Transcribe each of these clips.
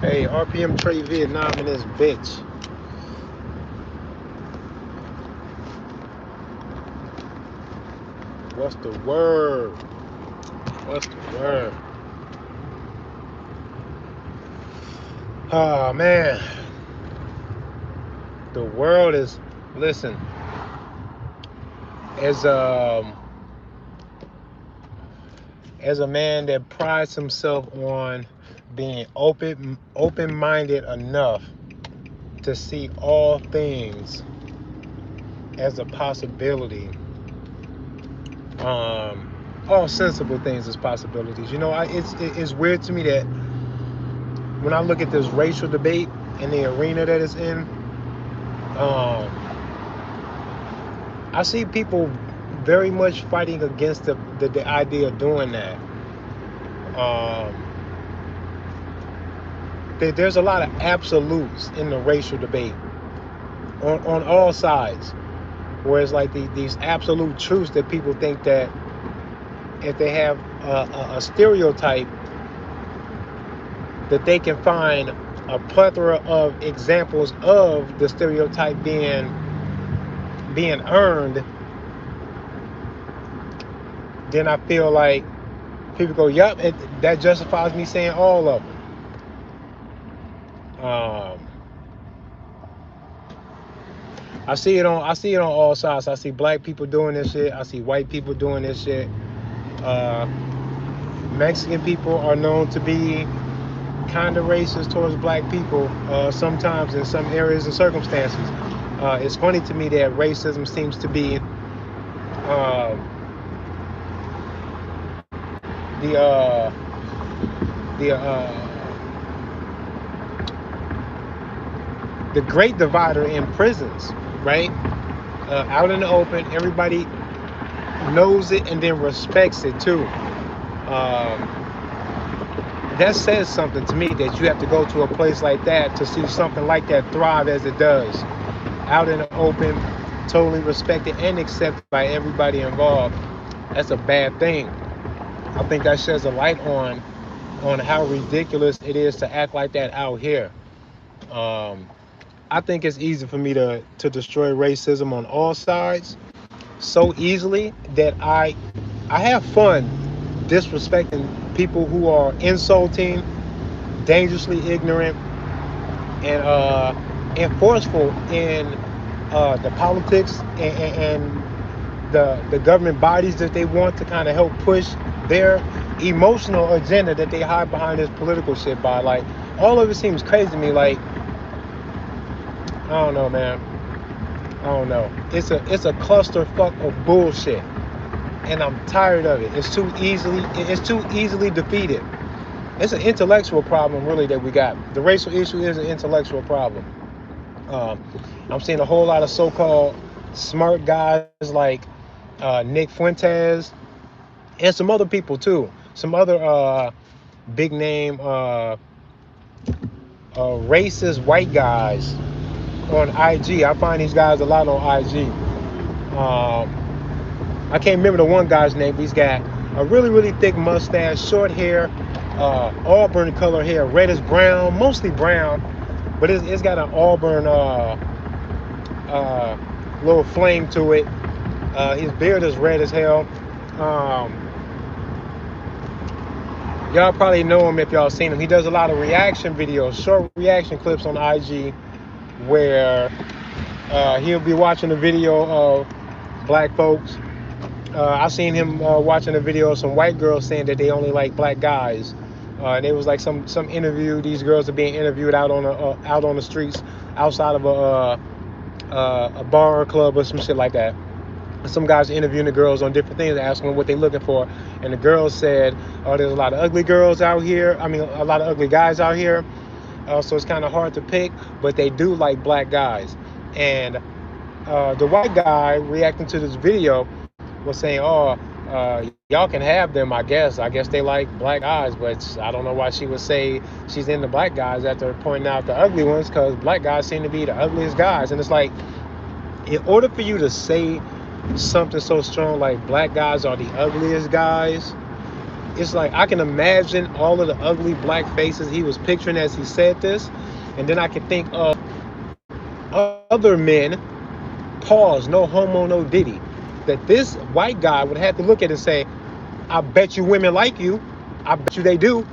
Hey, RPM Trade Vietnam in this bitch. What's the word? What's the word? Oh man, the world is. Listen, as as a man that prides himself on being open-minded enough to see all things as a possibility. All sensible things as possibilities. You know, it's weird to me that when I look at this racial debate and the arena that it's in, I see people very much fighting against the idea of doing that. Um, there's a lot of absolutes in the racial debate on all sides, whereas like these absolute truths that people think that if they have a stereotype that they can find a plethora of examples of the stereotype being earned, then I feel like people go, "Yup, that justifies me saying all of them." Um, I see it on all sides. I see black people doing this shit. I see white people doing this shit. Uh, Mexican people are known to be kind of racist towards black people sometimes in some areas and circumstances. It's funny to me that racism seems to be uh, the the the great divider in prisons, right? Out in the open, everybody knows it and then respects it too. That says something to me that you have to go to a place like that to see something like that thrive as it does. Out in the open, totally respected and accepted by everybody involved. That's a bad thing. I think that sheds a light on how ridiculous it is to act like that out here. Um, I think it's easy for me to destroy racism on all sides so easily that I have fun disrespecting people who are insulting, dangerously ignorant, and forceful in the politics and the government bodies that they want to kind of help push their emotional agenda that they hide behind this political shit by. Like, all of it seems crazy to me. Like, I don't know, man. I don't know. It's a clusterfuck of bullshit, and I'm tired of it. It's too easily defeated. It's an intellectual problem, really, that we got. The racial issue is an intellectual problem. Um, I'm seeing a whole lot of so-called smart guys like Nick Fuentes and some other people too. Some other big name racist white guys on IG. I find these guys a lot on IG. I can't remember the one guy's name, but he's got a really, really thick mustache, short hair, auburn color hair, reddish brown, mostly brown, but it's got an auburn little flame to it. His beard is red as hell. Um, y'all probably know him if y'all seen him. He does a lot of reaction videos, short reaction clips on IG, where he'll be watching a video of black folks. I seen him watching a video of some white girls saying that they only like black guys. And it was like some interview. These girls are being interviewed out on the streets outside of a bar or club or some shit like that. Some guys interviewing the girls on different things, asking them what they're looking for, and the girls said, "Oh, there's a lot of ugly girls out here. I mean, a lot of ugly guys out here. So it's kind of hard to pick, but they do like black guys." And the white guy reacting to this video was saying, "Oh, y'all can have them, I guess. I guess they like black guys, but I don't know why she would say she's into black guys after pointing out the ugly ones, because black guys seem to be the ugliest guys." And it's like, in order for you to say something so strong like black guys are the ugliest guys, it's like I can imagine all of the ugly black faces he was picturing as he said this, and then I can think of other men. Pause. No homo, no diddy. That this white guy would have to look at and say, "I bet you women like you. I bet you they do."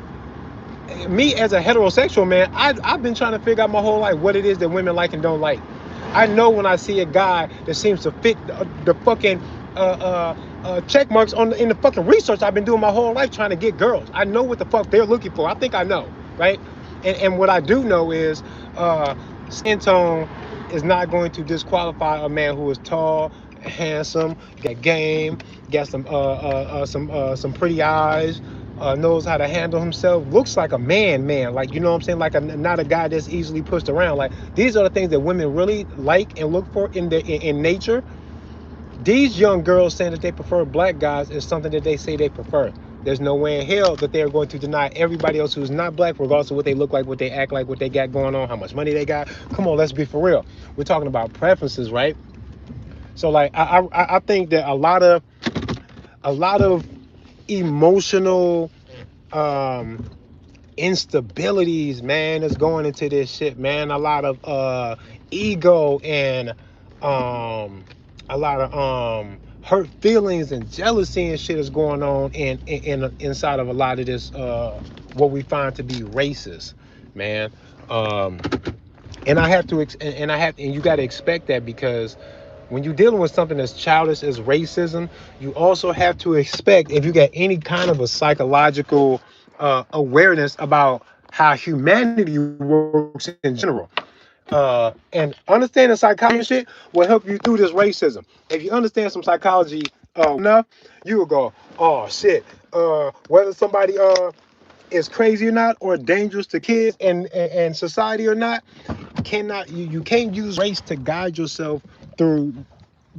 Me as a heterosexual man, I've been trying to figure out my whole life what it is that women like and don't like. I know when I see a guy that seems to fit the fucking check marks in the fucking research I've been doing my whole life trying to get girls. I know what the fuck they're looking for. I think I know, right? And what I do know is skin tone is not going to disqualify a man who is tall, handsome, got game, got some pretty eyes, knows how to handle himself, looks like a man, like, you know what I'm saying, like not a guy that's easily pushed around. Like, these are the things that women really like and look for in nature. These young girls saying that they prefer black guys is something that they say they prefer. There's no way in hell that they are going to deny everybody else who's not black, regardless of what they look like, what they act like, what they got going on, how much money they got. Come on, let's be for real. We're talking about preferences, right? So, like, I think that a lot of emotional instabilities, man, is going into this shit, man. A lot of ego and a lot of hurt feelings and jealousy and shit is going on inside of a lot of this what we find to be racist, man. And I have to and you got to expect that, because when you're dealing with something as childish as racism, you also have to expect, if you got any kind of a psychological awareness about how humanity works in general. And understanding psychology and shit will help you through this racism. If you understand some psychology enough, you will go, oh shit, whether somebody is crazy or not, or dangerous to kids and society or not, you can't use race to guide yourself through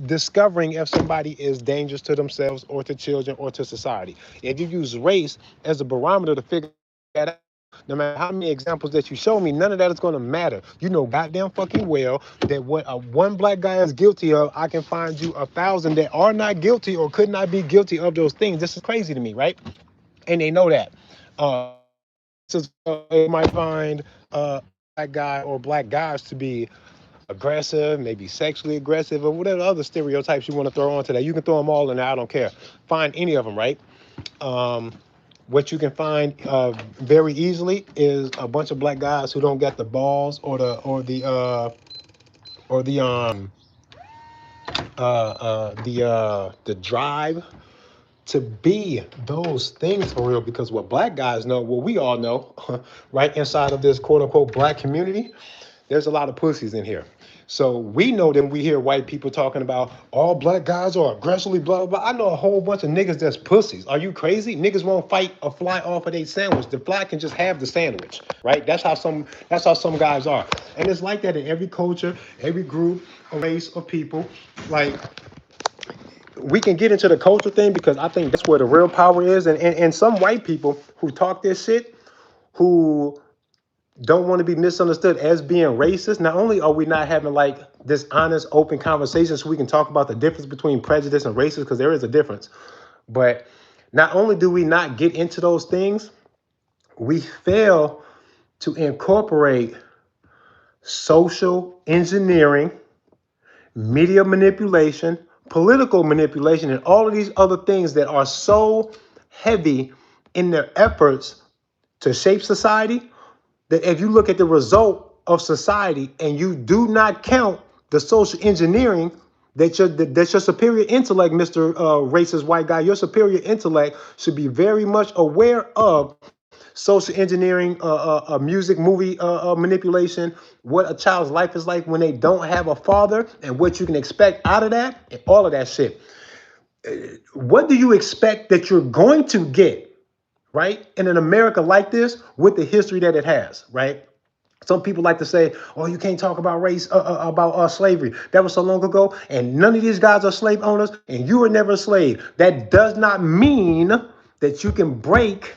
discovering if somebody is dangerous to themselves or to children or to society. If you use race as a barometer to figure that out, no matter how many examples that you show me, none of that is going to matter. You know goddamn fucking well that what one black guy is guilty of, I can find you 1,000 that are not guilty or could not be guilty of those things. This is crazy to me, right? And they know that. So they might find black guy or black guys to be aggressive, maybe sexually aggressive, or whatever other stereotypes you want to throw onto that. You can throw them all in there. I don't care. Find any of them, right? What you can find very easily is a bunch of black guys who don't get the balls or the drive to be those things for real. Because what black guys know, what we all know, right inside of this quote unquote black community, there's a lot of pussies in here. So we know that we hear white people talking about all black guys are aggressively blah, blah, blah. I know a whole bunch of niggas that's pussies. Are you crazy? Niggas won't fight a fly off of their sandwich. The fly can just have the sandwich, right? That's how some guys are. And it's like that in every culture, every group, race of people. Like, we can get into the culture thing because I think that's where the real power is. And some white people who talk this shit, who don't want to be misunderstood as being racist. Not only are we not having like this honest, open conversation so we can talk about the difference between prejudice and racist, because there is a difference, but not only do we not get into those things, we fail to incorporate social engineering, media manipulation, political manipulation, and all of these other things that are so heavy in their efforts to shape society, that if you look at the result of society and you do not count the social engineering that your superior intellect, Mr. Racist white guy, your superior intellect should be very much aware of social engineering, music, movie manipulation, what a child's life is like when they don't have a father, and what you can expect out of that, and all of that shit. What do you expect that you're going to get, right, in an America like this with the history that it has, right? Some people like to say, "Oh, you can't talk about race, about slavery. That was so long ago, and none of these guys are slave owners, and you were never a slave." That does not mean that you can break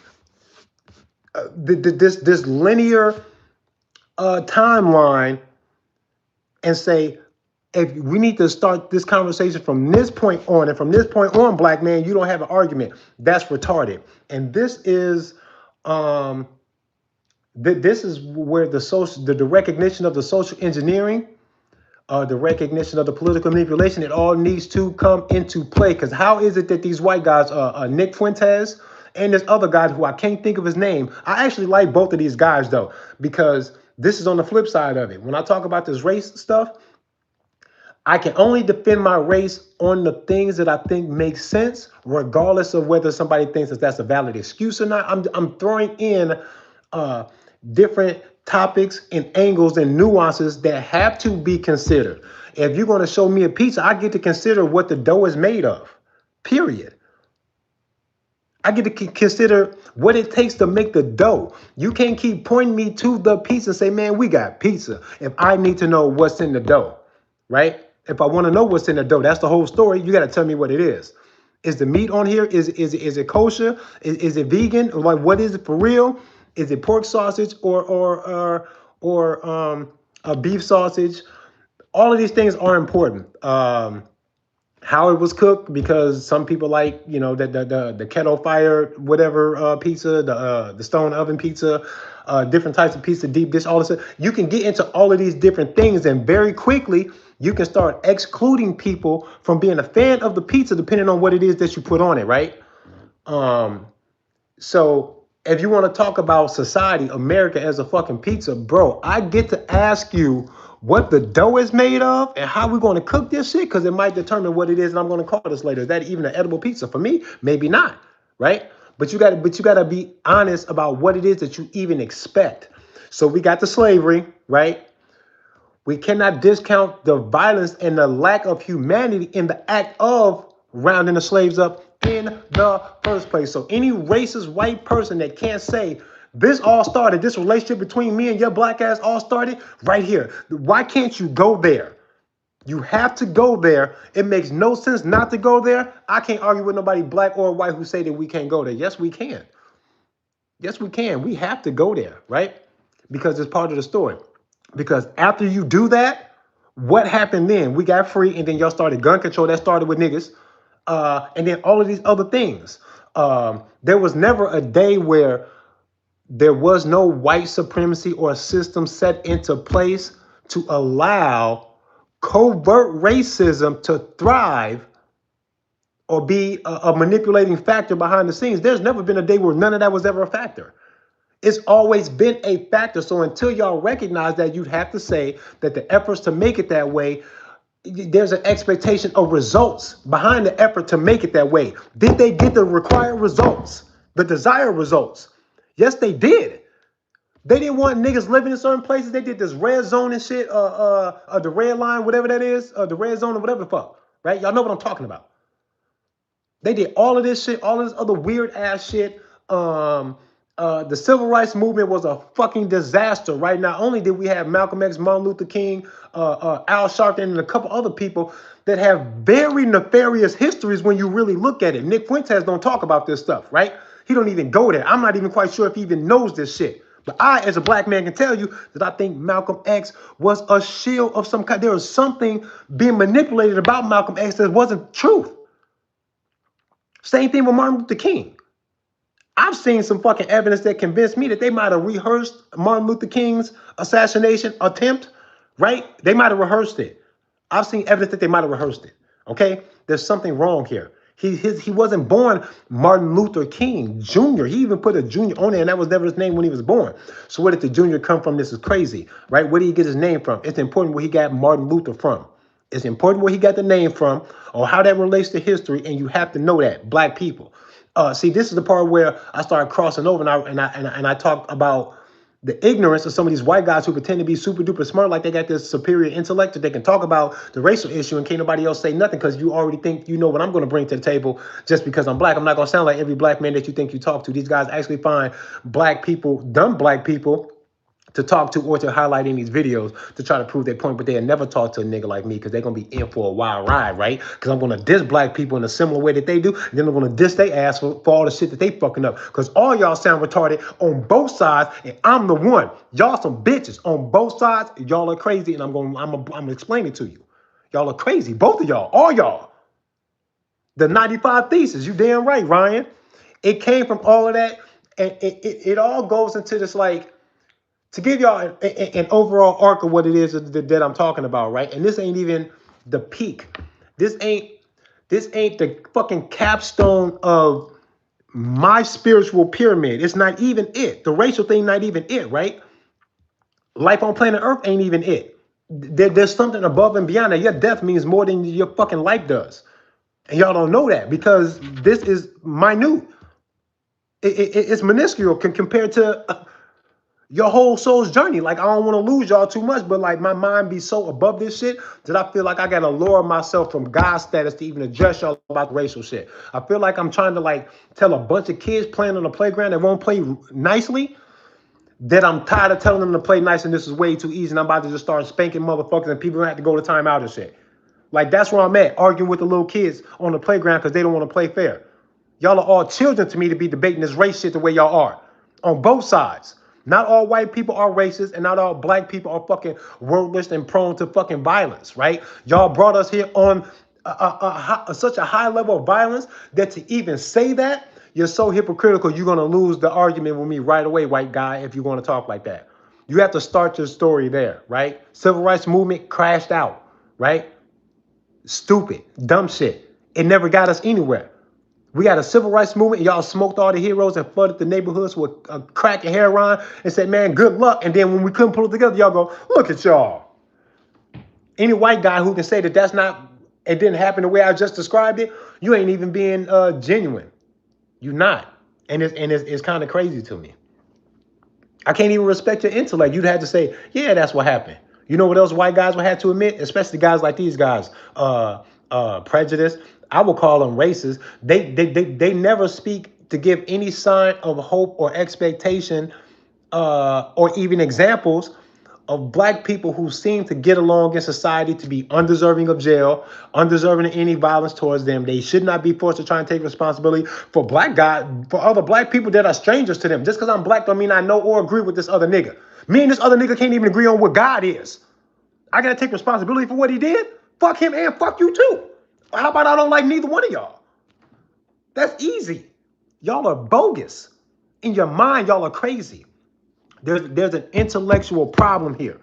this linear timeline and say if we need to start this conversation from this point on, and from this point on, black man, you don't have an argument. That's retarded. And this is this is where the recognition of the social engineering, the recognition of the political manipulation, it all needs to come into play. Because how is it that these white guys, Nick Fuentes and this other guy who I can't think of his name, I actually like both of these guys though, because this is on the flip side of it. When I talk about this race stuff, I can only defend my race on the things that I think make sense, regardless of whether somebody thinks that that's a valid excuse or not. I'm throwing in different topics and angles and nuances that have to be considered. If you're going to show me a pizza, I get to consider what the dough is made of, period. I get to consider what it takes to make the dough. You can't keep pointing me to the pizza and say, man, we got pizza, if I need to know what's in the dough, right? If I want to know what's in the dough, that's the whole story. You got to tell me what it is. Is the meat on here? Is it kosher? Is it vegan? Like, what is it for real? Is it pork sausage or a beef sausage? All of these things are important. How it was cooked, because some people like, you know, the kettle fire, whatever pizza, the stone oven pizza, different types of pizza, deep dish, all this. You can get into all of these different things, and very quickly you can start excluding people from being a fan of the pizza, depending on what it is that you put on it, right? So if you want to talk about society, America as a fucking pizza, bro, I get to ask you what the dough is made of and how we're going to cook this shit, because it might determine what it is, and I'm going to call this later. Is that even an edible pizza? For me, maybe not, right? But you gotta be honest about what it is that you even expect. So we got the slavery, right? We cannot discount the violence and the lack of humanity in the act of rounding the slaves up in the first place. So any racist white person that can't say this all started, this relationship between me and your black ass all started right here. Why can't you go there? You have to go there. It makes no sense not to go there. I can't argue with nobody black or white who say that we can't go there. Yes, we can. Yes, we can. We have to go there, right? Because it's part of the story. Because after you do that, what happened then? We got free, and then y'all started gun control. That started with niggas. And then all of these other things. There was never a day where there was no white supremacy or a system set into place to allow covert racism to thrive or be a manipulating factor behind the scenes. There's never been a day where none of that was ever a factor. It's always been a factor. So until y'all recognize that, you'd have to say that the efforts to make it that way, there's an expectation of results behind the effort to make it that way. Did they get the required results, the desired results? Yes, they did. They didn't want niggas living in certain places. They did this red zone and shit, the red line, whatever that is, the red zone or whatever the fuck, right? Y'all know what I'm talking about. They did all of this shit, all of this other weird ass shit. The civil rights movement was a fucking disaster, right? Not only did we have Malcolm X, Martin Luther King, Al Sharpton, and a couple other people that have very nefarious histories when you really look at it. Nick Fuentes don't talk about this stuff, right? He don't even go there. I'm not even quite sure if he even knows this shit. But I, as a black man, can tell you that I think Malcolm X was a shield of some kind. There was something being manipulated about Malcolm X that wasn't truth. Same thing with Martin Luther King. I've seen some fucking evidence that convinced me that they might have rehearsed Martin Luther King's assassination attempt, right? They might have rehearsed it. I've seen evidence that they might have rehearsed it, okay? There's something wrong here. He wasn't born Martin Luther King Jr. He even put a junior on there, and that was never his name when he was born. So where did the junior come from? This is crazy, right? Where did he get his name from? It's important where he got Martin Luther from. It's important where he got the name from or how that relates to history, and you have to know that, black people. See, this is the part where I started crossing over, and I talk about the ignorance of some of these white guys who pretend to be super duper smart, like they got this superior intellect that they can talk about the racial issue and can't nobody else say nothing because you already think you know what I'm going to bring to the table just because I'm black. I'm not going to sound like every black man that you think you talk to. These guys actually find black people, dumb black people, to talk to or to highlight in these videos to try to prove their point, but they'll never talk to a nigga like me because they're going to be in for a wild ride, right? Because I'm going to diss black people in a similar way that they do, and then I'm going to diss their ass for all the shit that they fucking up. Because all y'all sound retarded on both sides, and I'm the one. Y'all some bitches on both sides. Y'all are crazy, and I'm going to explain it to you. Y'all are crazy. Both of y'all. All y'all. The 95 Thesis. You damn right, Ryan. It came from all of that. And it all goes into this, like, to give y'all an overall arc of what it is that I'm talking about, right? And this ain't even the peak. This ain't the fucking capstone of my spiritual pyramid. It's not even it. The racial thing, not even it, right? Life on planet Earth ain't even it. There's something above and beyond that. Your death means more than your fucking life does. And y'all don't know that because this is minute. It's minuscule compared to your whole soul's journey. Like, I don't want to lose y'all too much, but like my mind be so above this shit that I feel like I gotta lower myself from God status to even address y'all about racial shit. I feel like I'm trying to like tell a bunch of kids playing on the playground that won't play nicely that I'm tired of telling them to play nice and this is way too easy and I'm about to just start spanking motherfuckers and people have to go to timeout and shit. Like, that's where I'm at, arguing with the little kids on the playground because they don't want to play fair. Y'all are all children to me to be debating this race shit the way y'all are. On both sides. Not all white people are racist and not all black people are fucking wordless and prone to fucking violence, right? Y'all brought us here on such a high level of violence that to even say that, you're so hypocritical, you're going to lose the argument with me right away, white guy, if you're going to talk like that. You have to start your story there, right? Civil rights movement crashed out, right? Stupid, dumb shit. It never got us anywhere. We got a civil rights movement. Y'all smoked all the heroes and flooded the neighborhoods with crack and heroin and said, man, good luck. And then when we couldn't pull it together, y'all go, look at y'all. Any white guy who can say that it didn't happen the way I just described it, you ain't even being genuine. You not. And it's kind of crazy to me. I can't even respect your intellect. You'd have to say, yeah, that's what happened. You know what else white guys would have to admit, especially guys like these guys, prejudice. I will call them racist. They never speak to give any sign of hope or expectation, or even examples of black people who seem to get along in society to be undeserving of jail, undeserving of any violence towards them. They should not be forced to try and take responsibility for for other black people that are strangers to them. Just because I'm black don't mean I know or agree with this other nigga. Me and this other nigga can't even agree on what God is. I gotta take responsibility for what he did. Fuck him and fuck you too. How about I don't like neither one of y'all? That's easy. Y'all are bogus. In your mind, y'all are crazy. There's an intellectual problem here.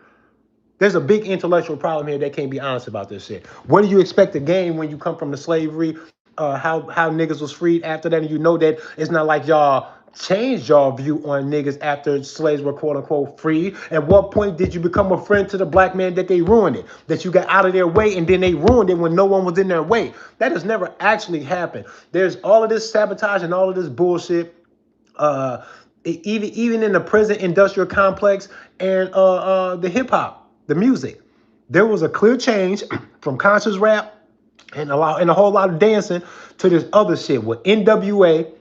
There's a big intellectual problem here. They can't be honest about this shit. What do you expect to gain when you come from the slavery? How niggas was freed after that, and you know that it's not like y'all changed y'all view on niggas after slaves were quote unquote free. At what point did you become a friend to the black man that they ruined it? That you got out of their way and then they ruined it when no one was in their way? That has never actually happened. There's all of this sabotage and all of this bullshit. Even in the prison industrial complex and the hip hop, the music, there was a clear change from conscious rap and a whole lot of dancing to this other shit with NWA,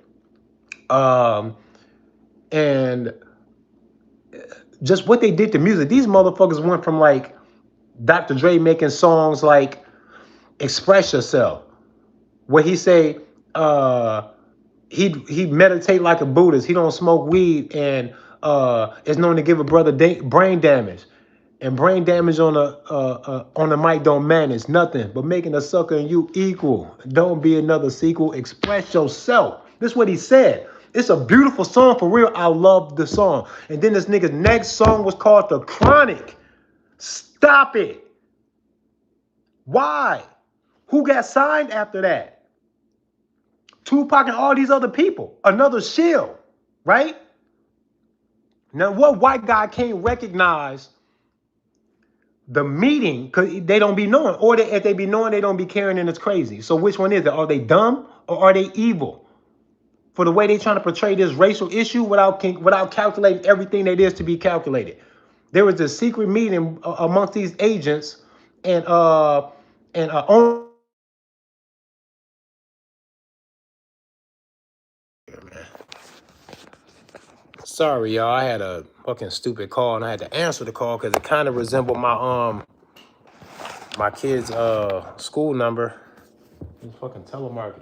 and just what they did to music. These motherfuckers went from like Dr. Dre making songs like "Express Yourself," where he say he meditate like a Buddhist. He don't smoke weed and is known to give a brother brain damage. And brain damage on the mic don't manage nothing but making a sucker and you equal. Don't be another sequel. Express yourself. This is what he said. It's a beautiful song for real. I love the song. And then this nigga's next song was called The Chronic. Stop it. Why? Who got signed after that? Tupac and all these other people. Another shield, right? Now, what white guy can't recognize the meeting? Because they don't be knowing. Or if they be knowing, they don't be caring and it's crazy. So which one is it? Are they dumb or are they evil? For the way they trying to portray this racial issue without calculating everything that is to be calculated. There was a secret meeting amongst these agents and sorry, y'all. I had a fucking stupid call and I had to answer the call because it kind of resembled my kid's school number. It's fucking telemarketing.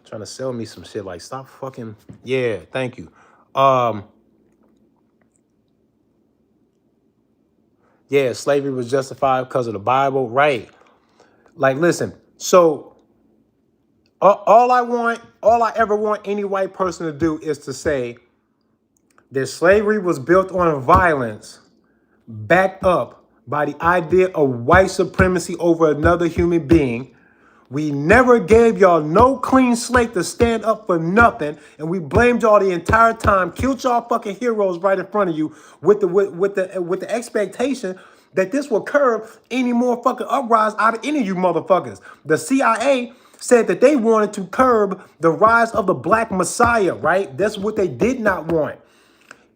Trying to sell me some shit. Like, stop fucking. Yeah, thank you. Yeah, slavery was justified because of the Bible, right? Like, listen, so all I ever want any white person to do is to say that slavery was built on violence, backed up by the idea of white supremacy over another human being. We never gave y'all no clean slate to stand up for nothing, and we blamed y'all the entire time. Killed y'all fucking heroes right in front of you with the expectation that this will curb any more fucking uprise out of any of you motherfuckers. The CIA said that they wanted to curb the rise of the black messiah, right? That's what they did not want.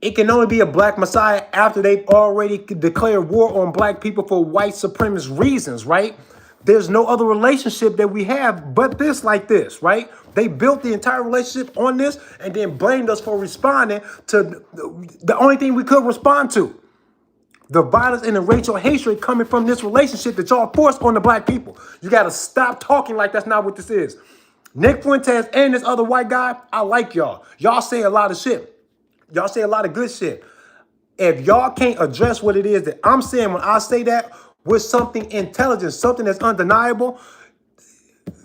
It can only be a black messiah after they've already declared war on black people for white supremacist reasons, right? There's no other relationship that we have but this, like this, right? They built the entire relationship on this and then blamed us for responding to the only thing we could respond to. The violence and the racial hatred coming from this relationship that y'all forced on the black people. You got to stop talking like that's not what this is. Nick Fuentes and this other white guy, I like y'all. Y'all say a lot of shit. Y'all say a lot of good shit. If y'all can't address what it is that I'm saying when I say that with something intelligent, something that's undeniable,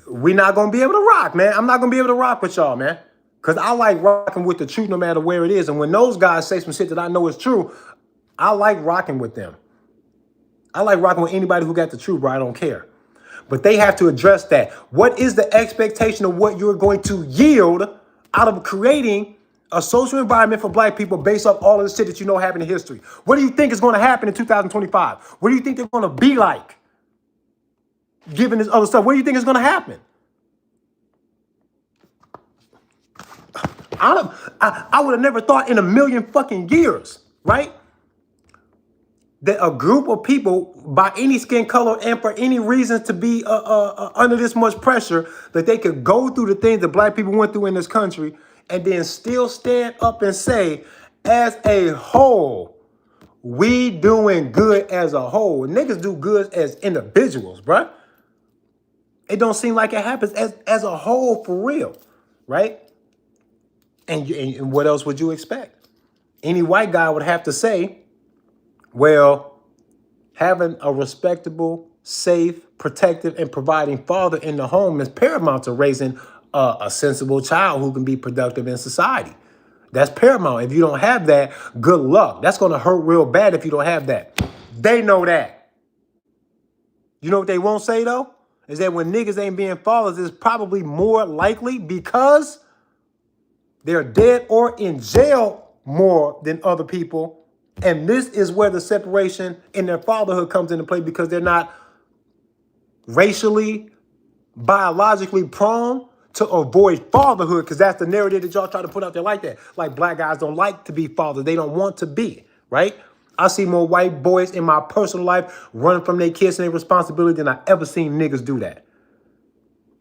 we're not going to be able to rock, man. I'm not going to be able to rock with y'all, man. Because I like rocking with the truth no matter where it is. And when those guys say some shit that I know is true, I like rocking with them. I like rocking with anybody who got the truth, bro. I don't care. But they have to address that. What is the expectation of what you're going to yield out of creating a social environment for black people based off all of the shit that you know happened in history? What do you think is going to happen in 2025? What do you think they're going to be like? Given this other stuff, what do you think is going to happen? I would have never thought in a million fucking years, right? That a group of people by any skin color and for any reason to be under this much pressure, that they could go through the things that black people went through in this country and then still stand up and say, as a whole, we doing good as a whole. Niggas do good as individuals, bruh. It don't seem like it happens as a whole for real, right? And what else would you expect? Any white guy would have to say, well, having a respectable, safe, protective, and providing father in the home is paramount to raising a sensible child who can be productive in society. That's paramount. If you don't have that, good luck. That's going to hurt real bad if you don't have that. They know that. You know what they won't say, though? Is that when niggas ain't being fathers, it's probably more likely because they're dead or in jail more than other people. And this is where the separation in their fatherhood comes into play, because they're not racially, biologically prone to avoid fatherhood, because that's the narrative that y'all try to put out there like that. Like black guys don't like to be fathers. They don't want to be, right? I see more white boys in my personal life running from their kids and their responsibility than I ever seen niggas do that.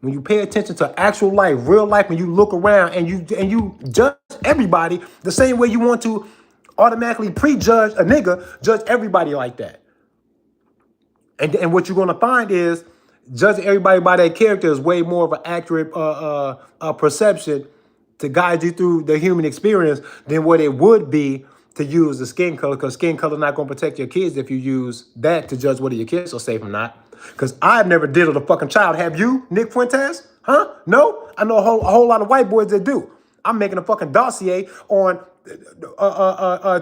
When you pay attention to actual life, real life, when you look around and you judge everybody the same way you want to automatically prejudge a nigga, judge everybody like that. And what you're going to find is judging everybody by their character is way more of an accurate perception to guide you through the human experience than what it would be to use the skin color, because skin color not going to protect your kids if you use that to judge whether your kids are safe or not. Because I've never diddled a fucking child. Have you, Nick Fuentes? Huh? No? I know a whole lot of white boys that do. I'm making a fucking dossier on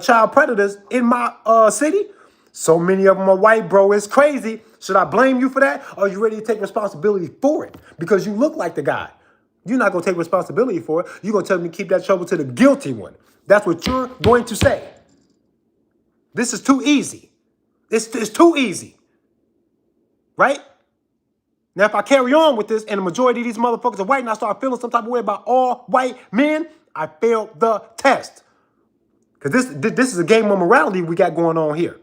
child predators in my city. So many of them are white, bro. It's crazy. Should I blame you for that? Or are you ready to take responsibility for it? Because you look like the guy. You're not going to take responsibility for it. You're going to tell me to keep that trouble to the guilty one. That's what you're going to say. This is too easy. It's too easy. Right? Now, if I carry on with this and the majority of these motherfuckers are white and I start feeling some type of way about all white men, I failed the test. Because this is a game of morality we got going on here.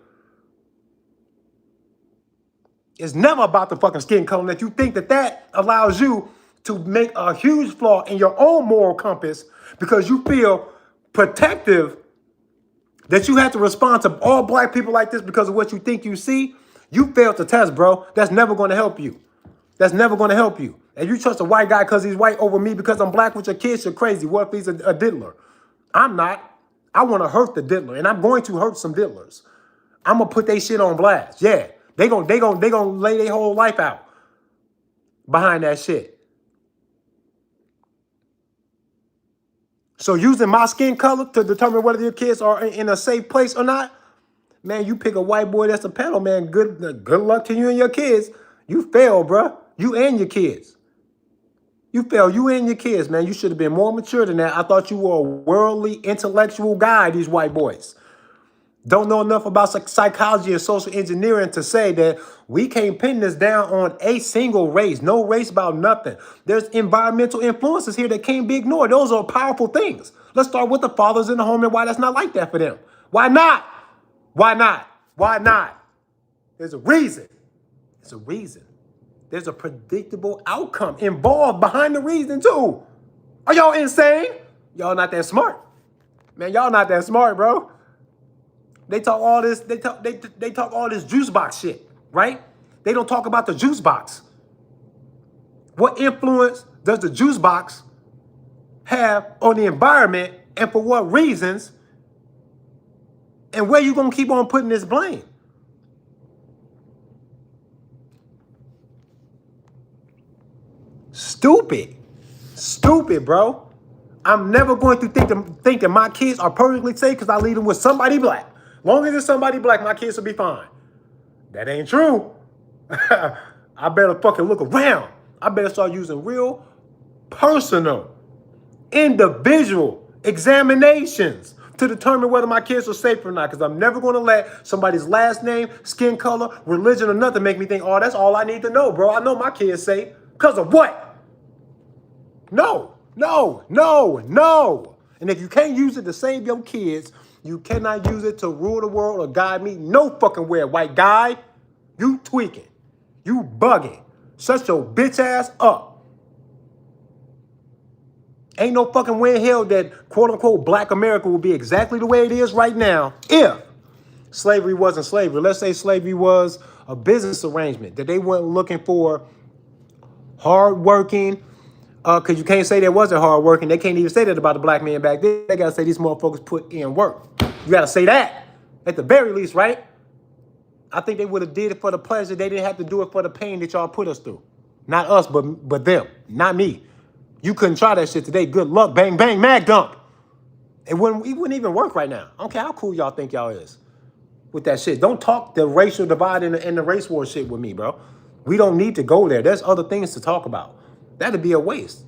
It's never about the fucking skin color. That you think that allows you to make a huge flaw in your own moral compass because you feel protective that you have to respond to all black people like this because of what you think you see. You failed the test, bro. That's never going to help you. That's never going to help you. And you trust a white guy because he's white over me because I'm black with your kids, you're crazy. What if he's a diddler? I'm not. I want to hurt the diddler, and I'm going to hurt some diddlers. I'm going to put their shit on blast. Yeah. They gonna lay their whole life out. behind that shit. So using my skin color to determine whether your kids are in a safe place or not, man, you pick a white boy that's a pedo, man. Good luck to you and your kids. You fail, bruh. You and your kids. You fail, you and your kids, man. You should have been more mature than that. I thought you were a worldly, intellectual guy, these white boys. Don't know enough about psychology and social engineering to say that we can't pin this down on a single race. No race about nothing. There's environmental influences here that can't be ignored. Those are powerful things. Let's start with the fathers in the home and why that's not like that for them. Why not? Why not? Why not? There's a reason. There's a reason. There's a predictable outcome involved behind the reason too. Are y'all insane? Y'all not that smart. Man, y'all not that smart, bro. They talk all this, they talk all this juice box shit, right? They don't talk about the juice box. What influence does the juice box have on the environment and for what reasons? And where you gonna keep on putting this blame? Stupid. Stupid, bro. I'm never going to think that my kids are perfectly safe because I leave them with somebody black. Long as it's somebody black, my kids will be fine. That ain't true. I better fucking look around. I better start using real, personal, individual examinations to determine whether my kids are safe or not. Because I'm never going to let somebody's last name, skin color, religion, or nothing make me think, oh, that's all I need to know, bro. I know my kid's safe. Because of what? No, no, no, no. And if you can't use it to save your kids, you cannot use it to rule the world or guide me no fucking where, white guy. You tweaking. You bugging. Shut your bitch ass up. Ain't no fucking way in hell that quote-unquote black America will be exactly the way it is right now if slavery wasn't slavery. Let's say slavery was a business arrangement, that they weren't looking for hard-working, because you can't say there wasn't hard working. They can't even say that about the black man back then. They got to say these motherfuckers put in work. You got to say that at the very least, right? I think they would have did it for the pleasure. They didn't have to do it for the pain that y'all put us through. Not us, but them. Not me. You couldn't try that shit today. Good luck. Bang, bang, mag dump. It wouldn't even work right now. I don't care how cool y'all think y'all is with that shit. Don't talk the racial divide and the race war shit with me, bro. We don't need to go there. There's other things to talk about. That'd be a waste.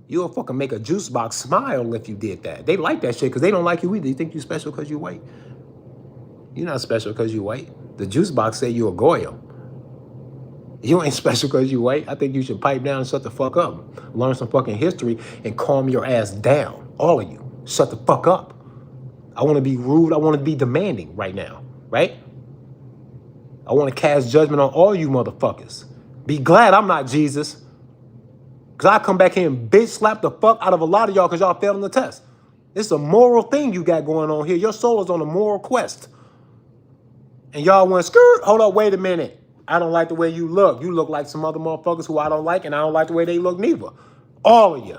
You'll fucking make a juice box smile if you did that. They like that shit because they don't like you either. You think you special because you white. You're not special because you white. The juice box say you a Goyle. You ain't special because you white. I think you should pipe down and shut the fuck up. Learn some fucking history and calm your ass down. All of you. Shut the fuck up. I want to be rude. I want to be demanding right now. Right? I want to cast judgment on all you motherfuckers. Be glad I'm not Jesus. Because I come back here and bitch slap the fuck out of a lot of y'all because y'all failed on the test. It's a moral thing you got going on here. Your soul is on a moral quest. And y'all went, skirt, hold up, wait a minute. I don't like the way you look. You look like some other motherfuckers who I don't like, and I don't like the way they look neither. All of you.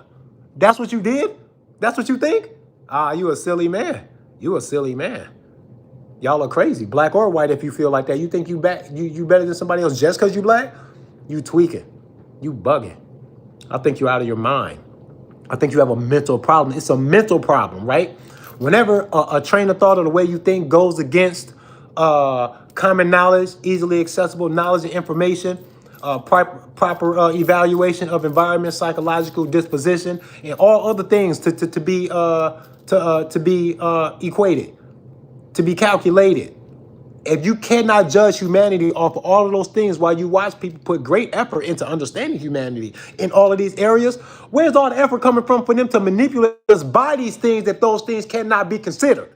That's what you did? That's what you think? Ah, you a silly man. You a silly man. Y'all are crazy, black or white, if you feel like that. You think you better than somebody else just because you black? You tweaking. You bugging. I think you're out of your mind. I think you have a mental problem. It's a mental problem, right? Whenever a train of thought or the way you think goes against common knowledge, easily accessible knowledge and information, proper evaluation of environment, psychological disposition, and all other things to be equated, to be calculated. If you cannot judge humanity off of all of those things while you watch people put great effort into understanding humanity in all of these areas, where's all the effort coming from for them to manipulate us by these things that those things cannot be considered?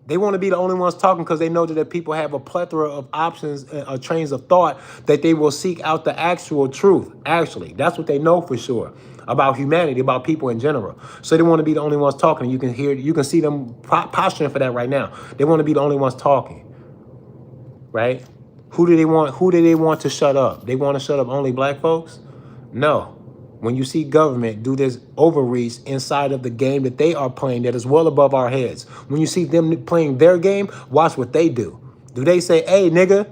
They want to be the only ones talking because they know that people have a plethora of options, trains of thought that they will seek out the actual truth. Actually, that's what they know for sure about humanity, about people in general. So they want to be the only ones talking. You can see them posturing for that right now. They want to be the only ones talking, right? Who do they want to shut up? They want to shut up only black folks? No. When you see government do this overreach inside of the game that they are playing that is well above our heads, when you see them playing their game, watch what they do. Do they say, hey, nigga?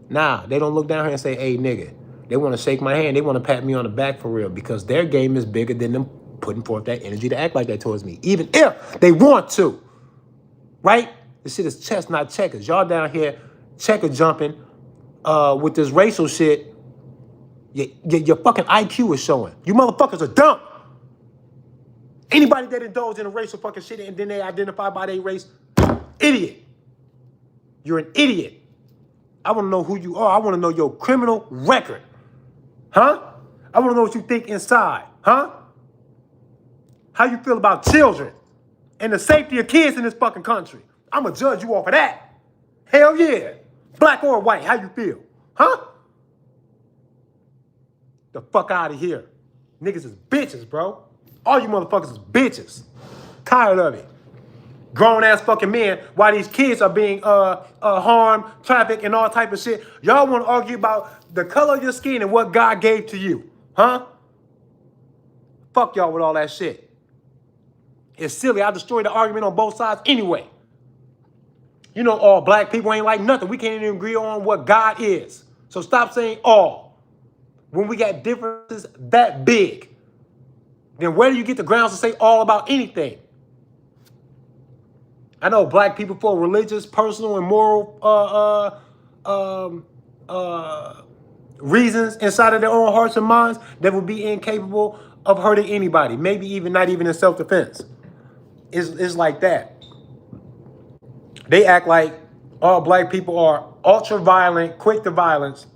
Nah, they don't look down here and say, hey, nigga. They want to shake my hand. They want to pat me on the back for real because their game is bigger than them putting forth that energy to act like that towards me, even if they want to, right? This shit is chess, not checkers. Y'all down here checker jumping with this racial shit. Your fucking IQ is showing. You motherfuckers are dumb. Anybody that indulge in a racial fucking shit and then they identify by their race, idiot. You're an idiot. I want to know who you are. I want to know your criminal record. Huh? I want to know what you think inside. Huh? How you feel about children and the safety of kids in this fucking country. I'm going to judge you off of that. Hell yeah. Black or white, how you feel? Huh? The fuck out of here. Niggas is bitches, bro. All you motherfuckers is bitches. Tired of it. Grown-ass fucking men, while these kids are being harmed, trafficked, and all type of shit. Y'all want to argue about the color of your skin and what God gave to you. Huh? Fuck y'all with all that shit. It's silly. I destroyed the argument on both sides anyway. You know all black people ain't like nothing. We can't even agree on what God is. So stop saying all. When we got differences that big, then where do you get the grounds to say all about anything? I know black people for religious, personal, and moral reasons inside of their own hearts and minds that would be incapable of hurting anybody. Maybe even not even in self-defense. It's like that. They act like all black people are ultra violent, quick to violence.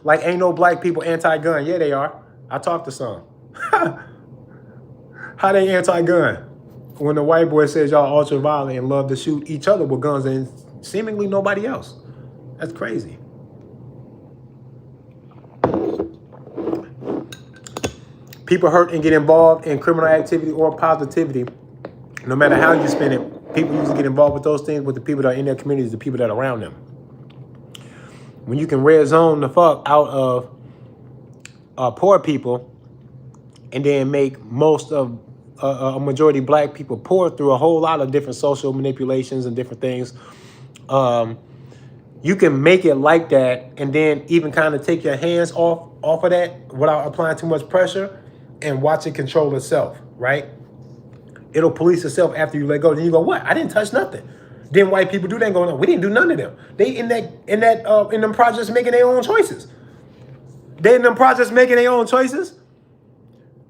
Like ain't no black people anti-gun. Yeah, they are. I talked to some. How they anti-gun? When the white boy says y'all ultra violent and love to shoot each other with guns and seemingly nobody else. That's crazy. People hurt and get involved in criminal activity or positivity. No matter how you spin it, people usually get involved with those things with the people that are in their communities, the people that are around them. When you can red zone the fuck out of poor people and then make most of a majority black people poor through a whole lot of different social manipulations and different things, you can make it like that and then even kind of take your hands off of that without applying too much pressure and watch it control itself, right? It'll police itself after you let go. Then you go, what? I didn't touch nothing. Then white people do that and go, no, we didn't do none of them. They in them projects making their own choices. They in them projects making their own choices.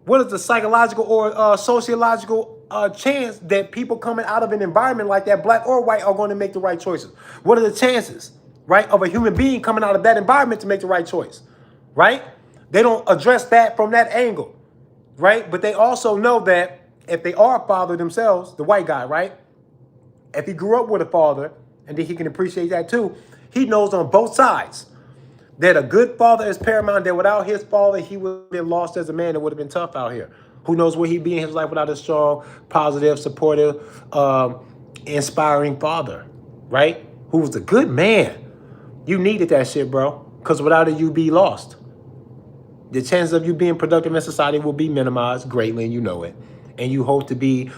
What is the psychological or sociological chance that people coming out of an environment like that, black or white, are going to make the right choices? What are the chances, right, of a human being coming out of that environment to make the right choice, right? They don't address that from that angle, right? But they also know that if they are a father themselves, the white guy, right? If he grew up with a father, and then he can appreciate that too, he knows on both sides that a good father is paramount, that without his father, he would have been lost as a man. It would have been tough out here. Who knows where he'd be in his life without a strong, positive, supportive, inspiring father, right? Who was a good man. You needed that shit, bro, because without it, you'd be lost. The chances of you being productive in society will be minimized greatly, and you know it. And you hope to be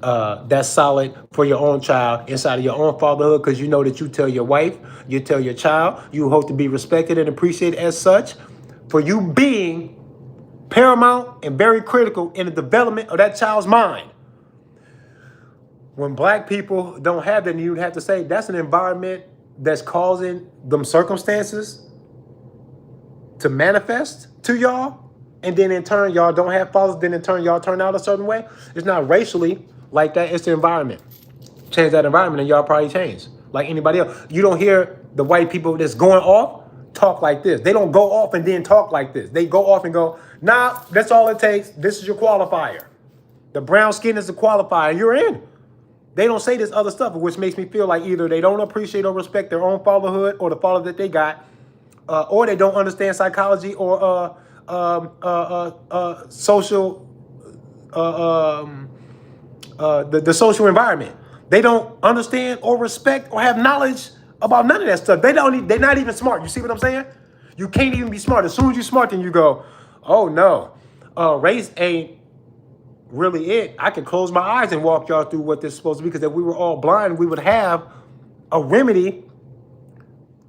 that's solid for your own child inside of your own fatherhood, because you know that you tell your wife, you tell your child, you hope to be respected and appreciated as such for you being paramount and very critical in the development of that child's mind. When black people don't have that, you'd have to say that's an environment that's causing them circumstances to manifest to y'all. And then in turn, y'all don't have fathers. Then in turn, y'all turn out a certain way. It's not racially like that. It's the environment. Change that environment and y'all probably change like anybody else. You don't hear the white people that's going off talk like this. They don't go off and then talk like this. They go off and go, nah, that's all it takes. This is your qualifier. The brown skin is the qualifier. You're in. They don't say this other stuff, which makes me feel like either they don't appreciate or respect their own fatherhood or the father that they got, or they don't understand psychology or social, the social environment. They don't understand or respect or have knowledge about none of that stuff. They're not even smart. You see what I'm saying? You can't even be smart. As soon as you're smart, then you go, oh no, race ain't really it. I can close my eyes and walk y'all through what this is supposed to be, because if we were all blind, we would have a remedy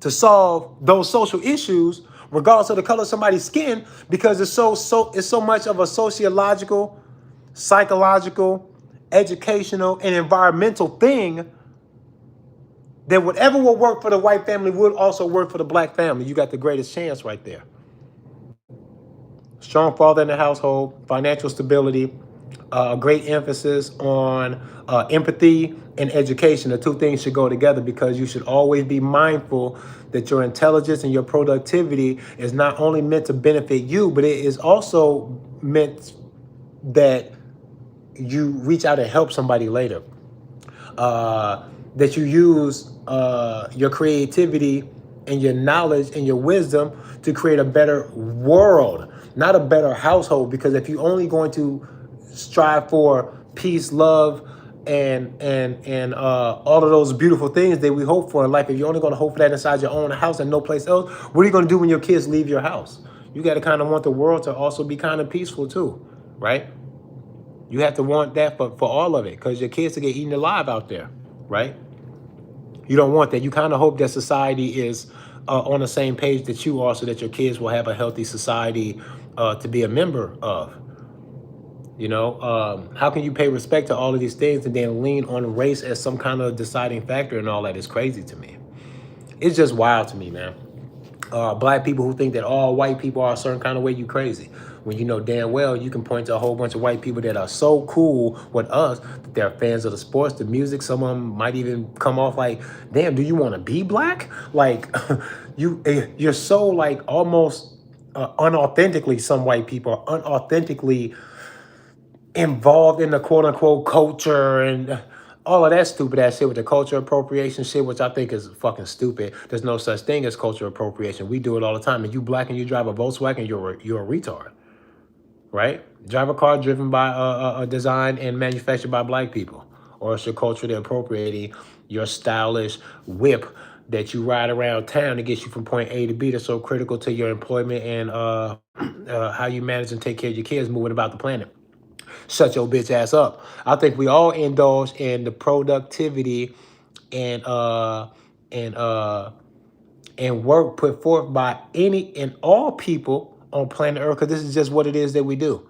to solve those social issues, regardless of the color of somebody's skin, because it's so much of a sociological, psychological, educational, and environmental thing that whatever will work for the white family would also work for the black family. You got the greatest chance right there. Strong father in the household, financial stability, a great emphasis on empathy and education. The two things should go together because you should always be mindful that your intelligence and your productivity is not only meant to benefit you, but it is also meant that you reach out and help somebody later. That you use your creativity and your knowledge and your wisdom to create a better world, not a better household. Because if you're only going to strive for peace, love, and all of those beautiful things that we hope for in life, if you're only going to hope for that inside your own house and no place else, what are you going to do when your kids leave your house? You got to kind of want the world to also be kind of peaceful too, right? You have to want that for all of it, because your kids will get eaten alive out there, right? You don't want that. You kind of hope that society is on the same page that you are, so that your kids will have a healthy society to be a member of. You know, how can you pay respect to all of these things and then lean on race as some kind of deciding factor and all that is crazy to me. It's just wild to me, man. Black people who think that all white people are a certain kind of way, you crazy. When you know damn well you can point to a whole bunch of white people that are so cool with us, that they're fans of the sports, the music. Some of them might even come off like, damn, do you want to be black? Like, you're so like almost unauthentically, some white people are unauthentically involved in the quote unquote culture and all of that stupid ass shit with the culture appropriation shit, which I think is fucking stupid. There's no such thing as culture appropriation. We do it all the time. And you black and you drive a Volkswagen, you're a retard, right? Drive a car driven by designed and manufactured by black people, or it's your culture that appropriating your stylish whip that you ride around town to get you from point A to B. That's so critical to your employment and how you manage and take care of your kids moving about the planet. Shut your bitch ass up. I think we all indulge in the productivity and work put forth by any and all people on planet Earth, because this is just what it is that we do.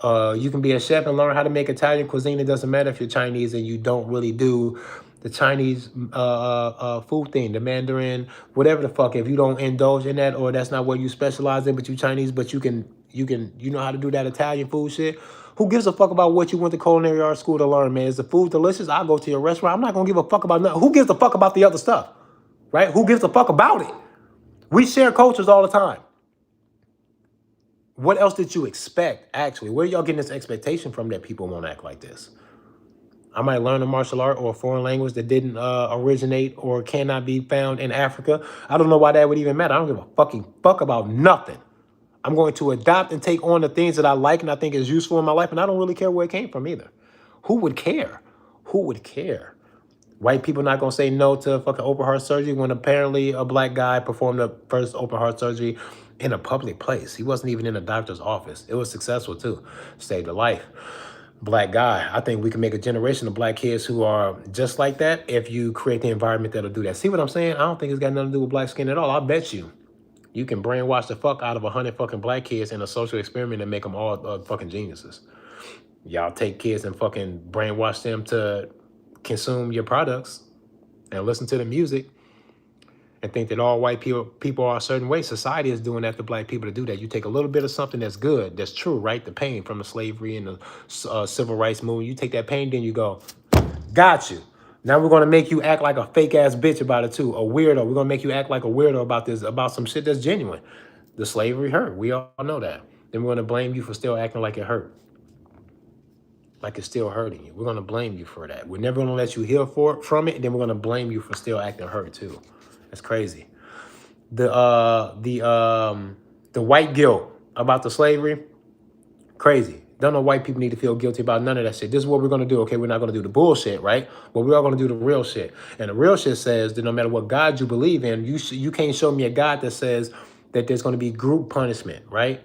You can be a chef and learn how to make Italian cuisine. It doesn't matter if you're Chinese and you don't really do the Chinese food thing, the Mandarin, whatever the fuck. If you don't indulge in that, or that's not what you specialize in, but you Chinese, but you know how to do that Italian food shit. Who gives a fuck about what you went to culinary arts school to learn, man? Is the food delicious? I'll go to your restaurant. I'm not gonna give a fuck about nothing. Who gives a fuck about the other stuff, right? Who gives a fuck about it? We share cultures all the time. What else did you expect, actually? Where y'all getting this expectation from that people won't act like this? I might learn a martial art or a foreign language that didn't originate or cannot be found in Africa. I don't know why that would even matter. I don't give a fucking fuck about nothing. I'm going to adopt and take on the things that I like and I think is useful in my life, and I don't really care where it came from either. Who would care? Who would care? White people not going to say no to fucking open heart surgery when apparently a black guy performed the first open heart surgery in a public place. He wasn't even in a doctor's office. It was successful too. Saved a life. Black guy. I think we can make a generation of black kids who are just like that if you create the environment that'll do that. See what I'm saying? I don't think it's got nothing to do with black skin at all. I bet you can brainwash the fuck out of 100 fucking black kids in a social experiment and make them all fucking geniuses. Y'all take kids and fucking brainwash them to consume your products and listen to the music and think that all white people are a certain way. Society is doing that to black people to do that. You take a little bit of something that's good, that's true, right? The pain from the slavery and the civil rights movement. You take that pain, then you go, got you. Now we're going to make you act like a fake ass bitch about it too. A weirdo. We're going to make you act like a weirdo about this, about some shit that's genuine. The slavery hurt. We all know that. Then we're going to blame you for still acting like it hurt. Like it's still hurting you. We're going to blame you for that. We're never going to let you heal from it. And then we're going to blame you for still acting hurt too. That's crazy. The white guilt about the slavery, crazy. Don't know white people need to feel guilty about none of that shit. This is what we're going to do. Okay, we're not going to do the bullshit, right? But we are going to do the real shit. And the real shit says that no matter what God you believe in, you can't show me a God that says that there's going to be group punishment, right?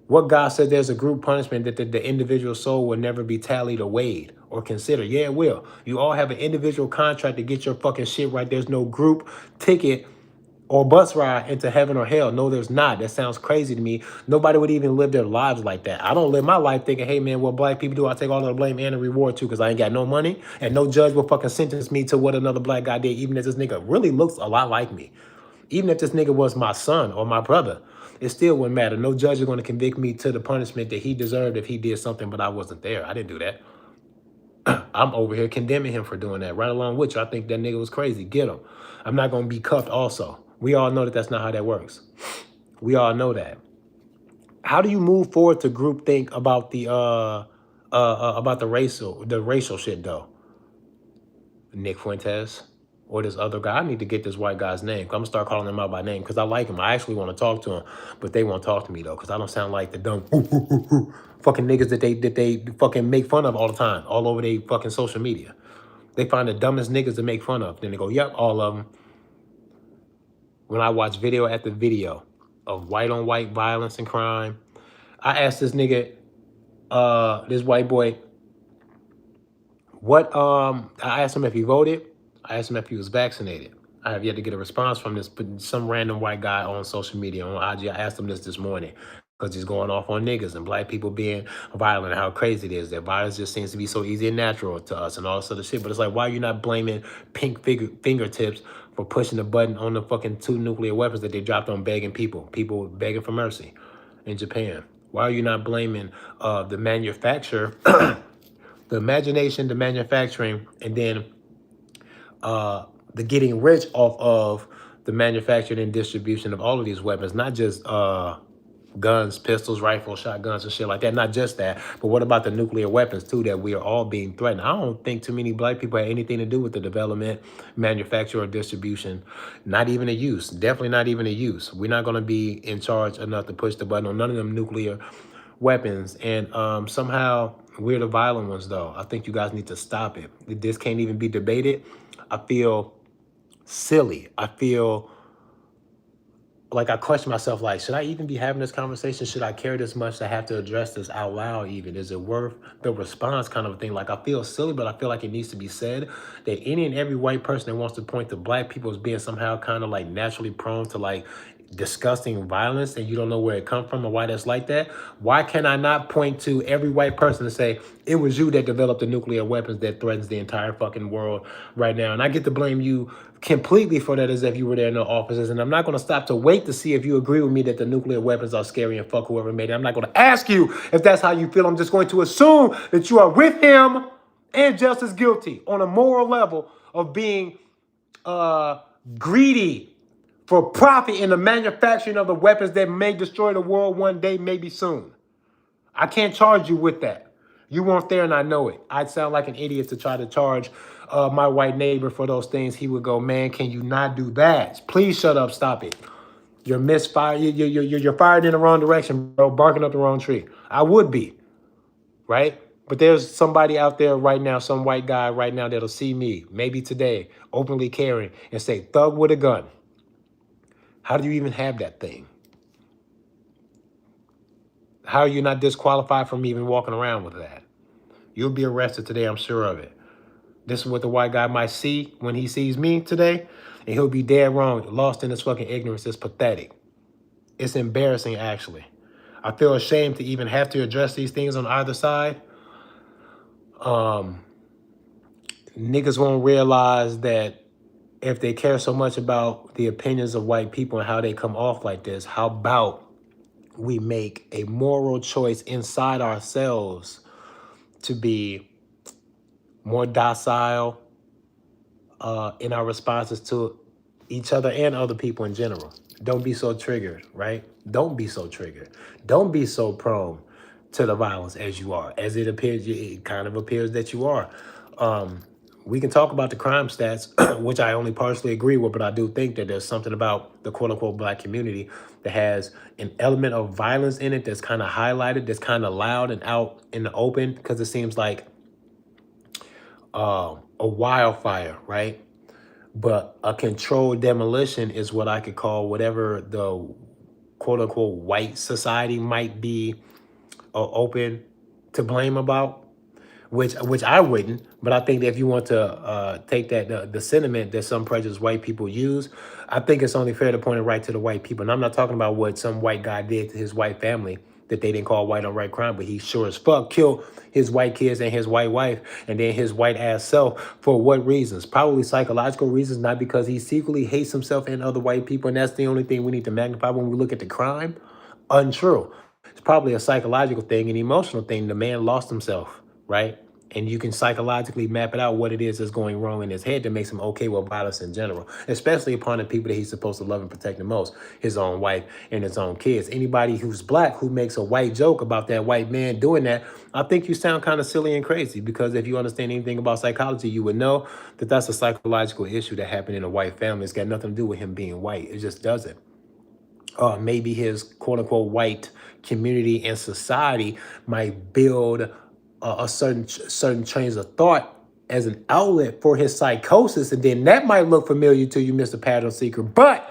What God said there's a group punishment that the individual soul will never be tallied or weighed or considered. Yeah, it will. You all have an individual contract to get your fucking shit right. There's no group ticket or bus ride into heaven or hell. No, there's not. That sounds crazy to me. Nobody would even live their lives like that. I don't live my life thinking, hey man, what black people do, I take all of the blame and the reward too, because I ain't got no money, and no judge will fucking sentence me to what another black guy did, even if this nigga really looks a lot like me. Even if this nigga was my son or my brother, it still wouldn't matter. No judge is going to convict me to the punishment that he deserved if he did something, but I wasn't there. I didn't do that. I'm over here condemning him for doing that right along with you. I think that nigga was crazy. Get him. I'm not going to be cuffed also. We all know that that's not how that works. We all know that. How do you move forward to groupthink about the racial shit though? Nick Fuentes or this other guy. I need to get this white guy's name. I'm gonna start calling him out by name because I like him. I actually want to talk to him, but they won't talk to me though because I don't sound like the dumb fucking niggas that they fucking make fun of all the time, all over their fucking social media. They find the dumbest niggas to make fun of. Then they go, yep, all of them. When I watch video after video of white on white violence and crime, I asked this nigga, this white boy, I asked him if he voted. I asked him if he was vaccinated. I have yet to get a response from some random white guy on social media, on IG. I asked him this morning because he's going off on niggas and black people being violent and how crazy it is. That violence just seems to be so easy and natural to us and all this other shit. But it's like, why are you not blaming pink fingertips for pushing the button on the fucking 2 nuclear weapons that they dropped on begging people begging for mercy in Japan? Why are you not blaming the manufacturer, the imagination, the manufacturing, and then the getting rich off of the manufacturing and distribution of all of these weapons, not just guns, pistols, rifles, shotguns, and shit like that. Not just that, but what about the nuclear weapons too that we are all being threatened? I don't think too many black people had anything to do with the development, manufacture, or distribution. Not even a use. Definitely not even a use. We're not going to be in charge enough to push the button on none of them nuclear weapons. And somehow we're the violent ones though. I think you guys need to stop it. This can't even be debated. I feel silly. I feel like I question myself, like, should I even be having this conversation? Should I care this much to have to address this out loud even? Is it worth the response kind of a thing? Like, I feel silly, but I feel like it needs to be said that any and every white person that wants to point to black people as being somehow kind of like naturally prone to like disgusting violence and you don't know where it come from or why that's like that. Why can I not point to every white person and say, it was you that developed the nuclear weapons that threatens the entire fucking world right now? And I get to blame you completely for that as if you were there in the offices. And I'm not going to stop to wait to see if you agree with me that the nuclear weapons are scary and fuck whoever made it. I'm not going to ask you if that's how you feel. I'm just going to assume that you are with him and just as guilty on a moral level of being greedy for profit in the manufacturing of the weapons that may destroy the world one day, maybe soon. I can't charge you with that. You weren't there and I know it. I'd sound like an idiot to try to charge my white neighbor for those things. He would go, man, can you not do that? Please shut up, stop it. You're misfired. You're fired in the wrong direction, bro, barking up the wrong tree. I would be, right? But there's somebody out there right now, some white guy right now that'll see me, maybe today, openly caring and say, thug with a gun. How do you even have that thing? How are you not disqualified from even walking around with that? You'll be arrested today, I'm sure of it. This is what the white guy might see when he sees me today, and he'll be dead wrong, lost in his fucking ignorance. It's pathetic. It's embarrassing, actually. I feel ashamed to even have to address these things on either side. Niggas won't realize that if they care so much about the opinions of white people and how they come off like this, how about we make a moral choice inside ourselves to be more docile in our responses to each other and other people in general. Don't be so triggered, right? Don't be so triggered. Don't be so prone to the violence as you are, as it kind of appears that you are. We can talk about the crime stats, which I only partially agree with, but I do think that there's something about the quote unquote black community that has an element of violence in it that's kind of highlighted, that's kind of loud and out in the open, because it seems like a wildfire, right? But a controlled demolition is what I could call whatever the quote unquote white society might be open to blame about, which I wouldn't. But I think that if you want to take that the sentiment that some prejudiced white people use, I think it's only fair to point it right to the white people. And I'm not talking about what some white guy did to his white family that they didn't call white on white crime, but he sure as fuck killed his white kids and his white wife and then his white ass self. For what reasons? Probably psychological reasons, not because he secretly hates himself and other white people. And that's the only thing we need to magnify when we look at the crime. Untrue. It's probably a psychological thing, an emotional thing. The man lost himself, right? And you can psychologically map it out what it is that's going wrong in his head that makes him okay with violence in general, especially upon the people that he's supposed to love and protect the most, his own wife and his own kids. Anybody who's black who makes a white joke about that white man doing that, I think you sound kind of silly and crazy, because if you understand anything about psychology, you would know that that's a psychological issue that happened in a white family. It's got nothing to do with him being white. It just doesn't. Maybe his quote unquote white community and society might build a certain trains of thought as an outlet for his psychosis, and then that might look familiar to you, Mr. Pattern Seeker. But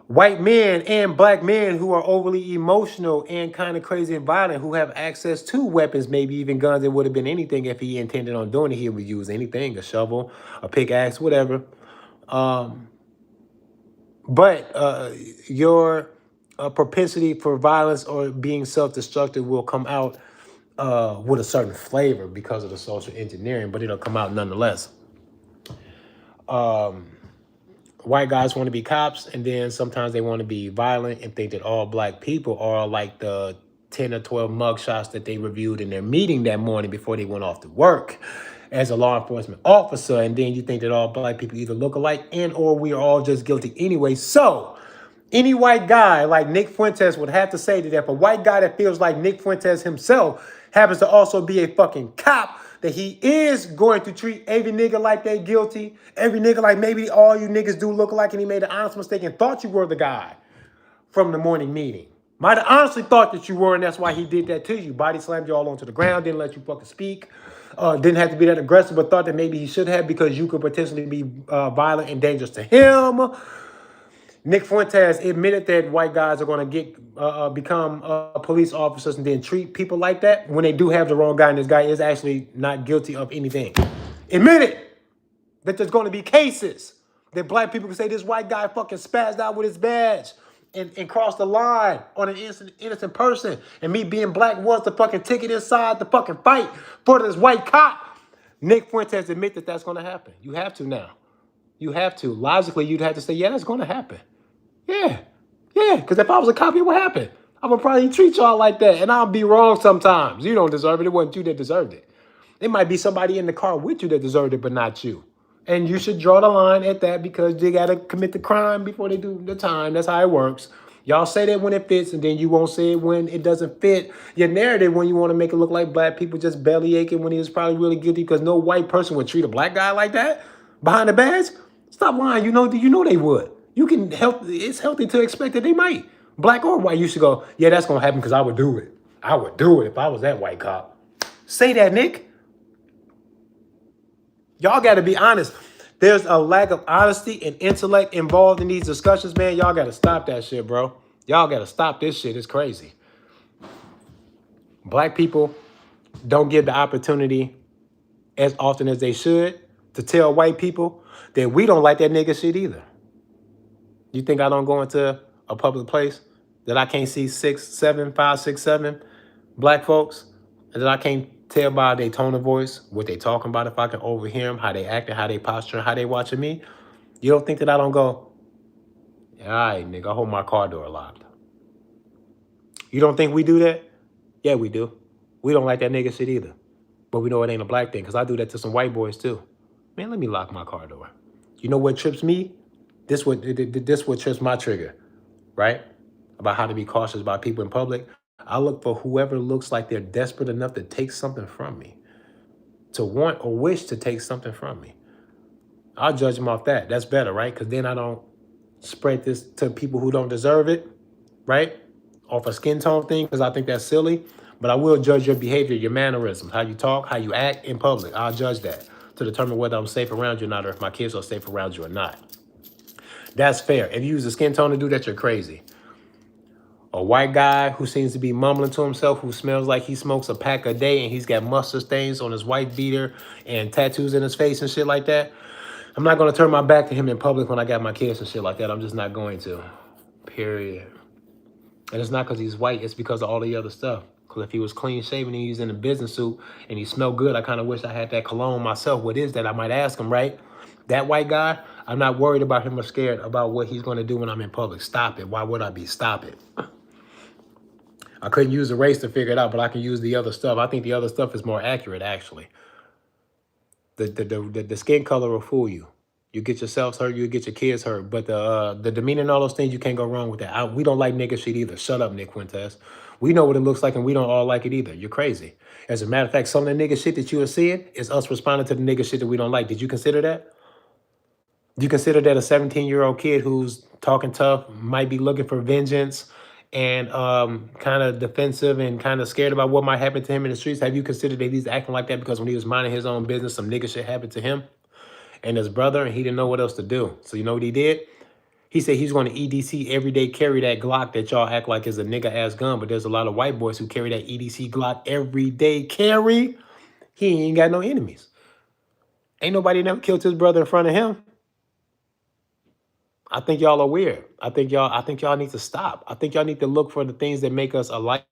white men and black men who are overly emotional and kind of crazy and violent, who have access to weapons, maybe even guns, it would have been anything if he intended on doing it. He would use anything, a shovel, a pickaxe, whatever. But your propensity for violence or being self-destructive will come out with a certain flavor because of the social engineering, but it'll come out nonetheless. White guys want to be cops, and then sometimes they want to be violent and think that all black people are like the 10 or 12 mugshots that they reviewed in their meeting that morning before they went off to work as a law enforcement officer. And then you think that all black people either look alike and or we are all just guilty anyway. So any white guy like Nick Fuentes would have to say that if a white guy that feels like Nick Fuentes himself happens to also be a fucking cop, that he is going to treat every nigga like they guilty, every nigga like maybe all you niggas do look alike, and he made an honest mistake and thought you were the guy from the morning meeting. Might have honestly thought that you were, and that's why he did that to you. Body slammed you all onto the ground, didn't let you fucking speak, didn't have to be that aggressive, but thought that maybe he should have because you could potentially be violent and dangerous to him. Nick Fuentes admitted that white guys are going to become police officers and then treat people like that when they do have the wrong guy, and this guy is actually not guilty of anything. Admitted that there's going to be cases that black people can say this white guy fucking spazzed out with his badge and crossed the line on an innocent person, and me being black was the fucking ticket inside the fucking fight for this white cop. Nick Fuentes admit that that's going to happen. You have to now. You have to. Logically, you'd have to say, yeah, that's going to happen. Yeah, because if I was a cop, it would happen. I would probably treat y'all like that, and I'll be wrong sometimes. You don't deserve it. It wasn't you that deserved it. It might be somebody in the car with you that deserved it, but not you. And you should draw the line at that, because they got to commit the crime before they do the time. That's how it works. Y'all say that when it fits, and then you won't say it when it doesn't fit your narrative, when you want to make it look like black people just belly aching when he was probably really guilty, because no white person would treat a black guy like that behind the badge. Stop lying. You know they would. You can help. It's healthy to expect that they might. Black or white, you should go, yeah, that's going to happen because I would do it. I would do it if I was that white cop. Say that, Nick. Y'all got to be honest. There's a lack of honesty and intellect involved in these discussions, man. Y'all got to stop that shit, bro. Y'all got to stop this shit. It's crazy. Black people don't get the opportunity as often as they should to tell white people that we don't like that nigga shit either. You think I don't go into a public place that I can't see 6, 7, 5, 6, 7 black folks, and that I can't tell by their tone of voice what they talking about, if I can overhear them, how they acting, how they posturing, how they watching me? You don't think that I don't go, all right, nigga, I hold my car door locked. You don't think we do that? Yeah, we do. We don't like that nigga shit either. But we know it ain't a black thing, because I do that to some white boys too. Man, let me lock my car door. You know what trips me? This what trips my trigger, right? About how to be cautious about people in public. I look for whoever looks like they're desperate enough to take something from me, to want or wish to take something from me. I'll judge them off that. That's better, right? Because then I don't spread this to people who don't deserve it, right? Off a skin tone thing, because I think that's silly. But I will judge your behavior, your mannerisms, how you talk, how you act in public. I'll judge that to determine whether I'm safe around you or not, or if my kids are safe around you or not. That's fair. If you use a skin tone to do that, you're crazy. A white guy who seems to be mumbling to himself, who smells like he smokes a pack a day and he's got mustard stains on his white beater and tattoos in his face and shit like that. I'm not going to turn my back to him in public when I got my kids and shit like that. I'm just not going to. Period. And it's not because he's white. It's because of all the other stuff. Because if he was clean shaven and he's in a business suit and he smelled good, I kind of wish I had that cologne myself. What is that? I might ask him, right? That white guy, I'm not worried about him or scared about what he's going to do when I'm in public. Stop it. Why would I be? Stop it. I couldn't use the race to figure it out, but I can use the other stuff. I think the other stuff is more accurate, actually. The skin color will fool you. You get yourselves hurt, you get your kids hurt. But the demeanor and all those things, you can't go wrong with that. We don't like nigga shit either. Shut up, Nick Quintez. We know what it looks like, and we don't all like it either. You're crazy. As a matter of fact, some of the nigga shit that you are seeing is us responding to the nigga shit that we don't like. Did you consider that? Do you consider that a 17-year-old kid who's talking tough might be looking for vengeance and kind of defensive and kind of scared about what might happen to him in the streets? Have you considered that he's acting like that because when he was minding his own business, some nigga shit happened to him and his brother, and he didn't know what else to do? So you know what he did? He said he's going to EDC every day, carry that Glock that y'all act like is a nigga-ass gun, but there's a lot of white boys who carry that EDC Glock every day. Carry? He ain't got no enemies. Ain't nobody never killed his brother in front of him. I think y'all are weird. I think y'all need to stop. I think y'all need to look for the things that make us alike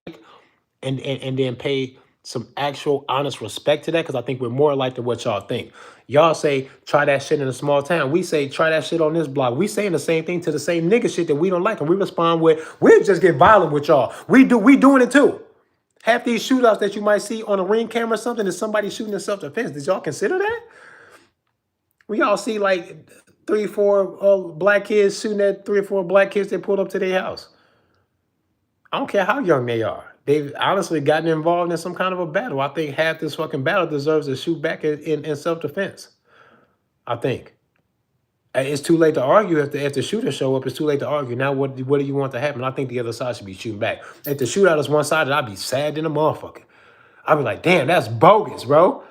and then pay some actual honest respect to that, because I think we're more alike than what y'all think. Y'all say, try that shit in a small town. We say, try that shit on this block. We saying the same thing to the same nigga shit that we don't like, and we respond with, we just get violent with y'all. We doing it too. Half these shootouts that you might see on a Ring camera or something is somebody shooting in self-defense. Did y'all consider that? We all see like 3 or 4 black kids shooting at 3 or 4 black kids that pulled up to their house. I don't care how young they are. They've honestly gotten involved in some kind of a battle. I think half this fucking battle deserves to shoot back in self-defense. I think. It's too late to argue if the shooters show up. It's too late to argue. Now what do you want to happen? I think the other side should be shooting back. If the shootout is one-sided, I'd be sad than a motherfucker. I'd be like, damn, that's bogus, bro.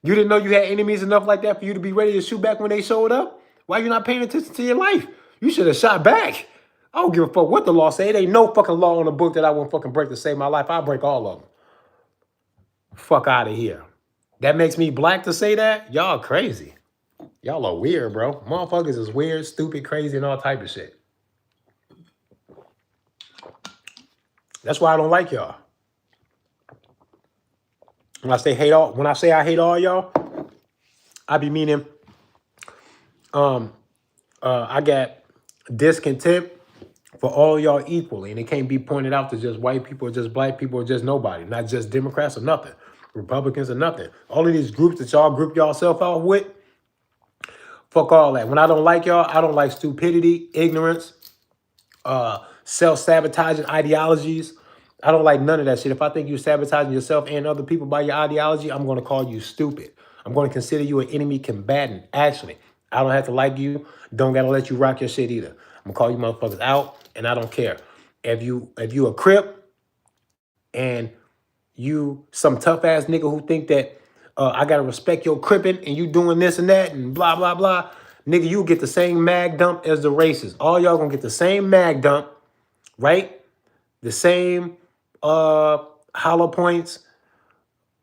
You didn't know you had enemies enough like that for you to be ready to shoot back when they showed up? Why you not paying attention to your life? You should have shot back. I don't give a fuck what the law say. It ain't no fucking law on the book that I won't fucking break to save my life. I'll break all of them. Fuck out of here. That makes me black to say that? Y'all crazy. Y'all are weird, bro. Motherfuckers is weird, stupid, crazy, and all type of shit. That's why I don't like y'all. When I say I hate all y'all, I be meaning I got discontent for all y'all equally, and it can't be pointed out to just white people or just black people or just nobody, not just Democrats or nothing, Republicans or nothing. All of these groups that y'all group yourself out with, fuck all that. When I don't like y'all, I don't like stupidity, ignorance, self-sabotaging ideologies. I don't like none of that shit. If I think you're sabotaging yourself and other people by your ideology, I'm going to call you stupid. I'm going to consider you an enemy combatant. Actually, I don't have to like you. Don't got to let you rock your shit either. I'm going to call you motherfuckers out, and I don't care. If you a Crip and you some tough-ass nigga who think that I got to respect your Crippin' and you doing this and that and blah, blah, blah, nigga, you get the same mag dump as the racists. All y'all going to get the same mag dump, right? The same hollow points,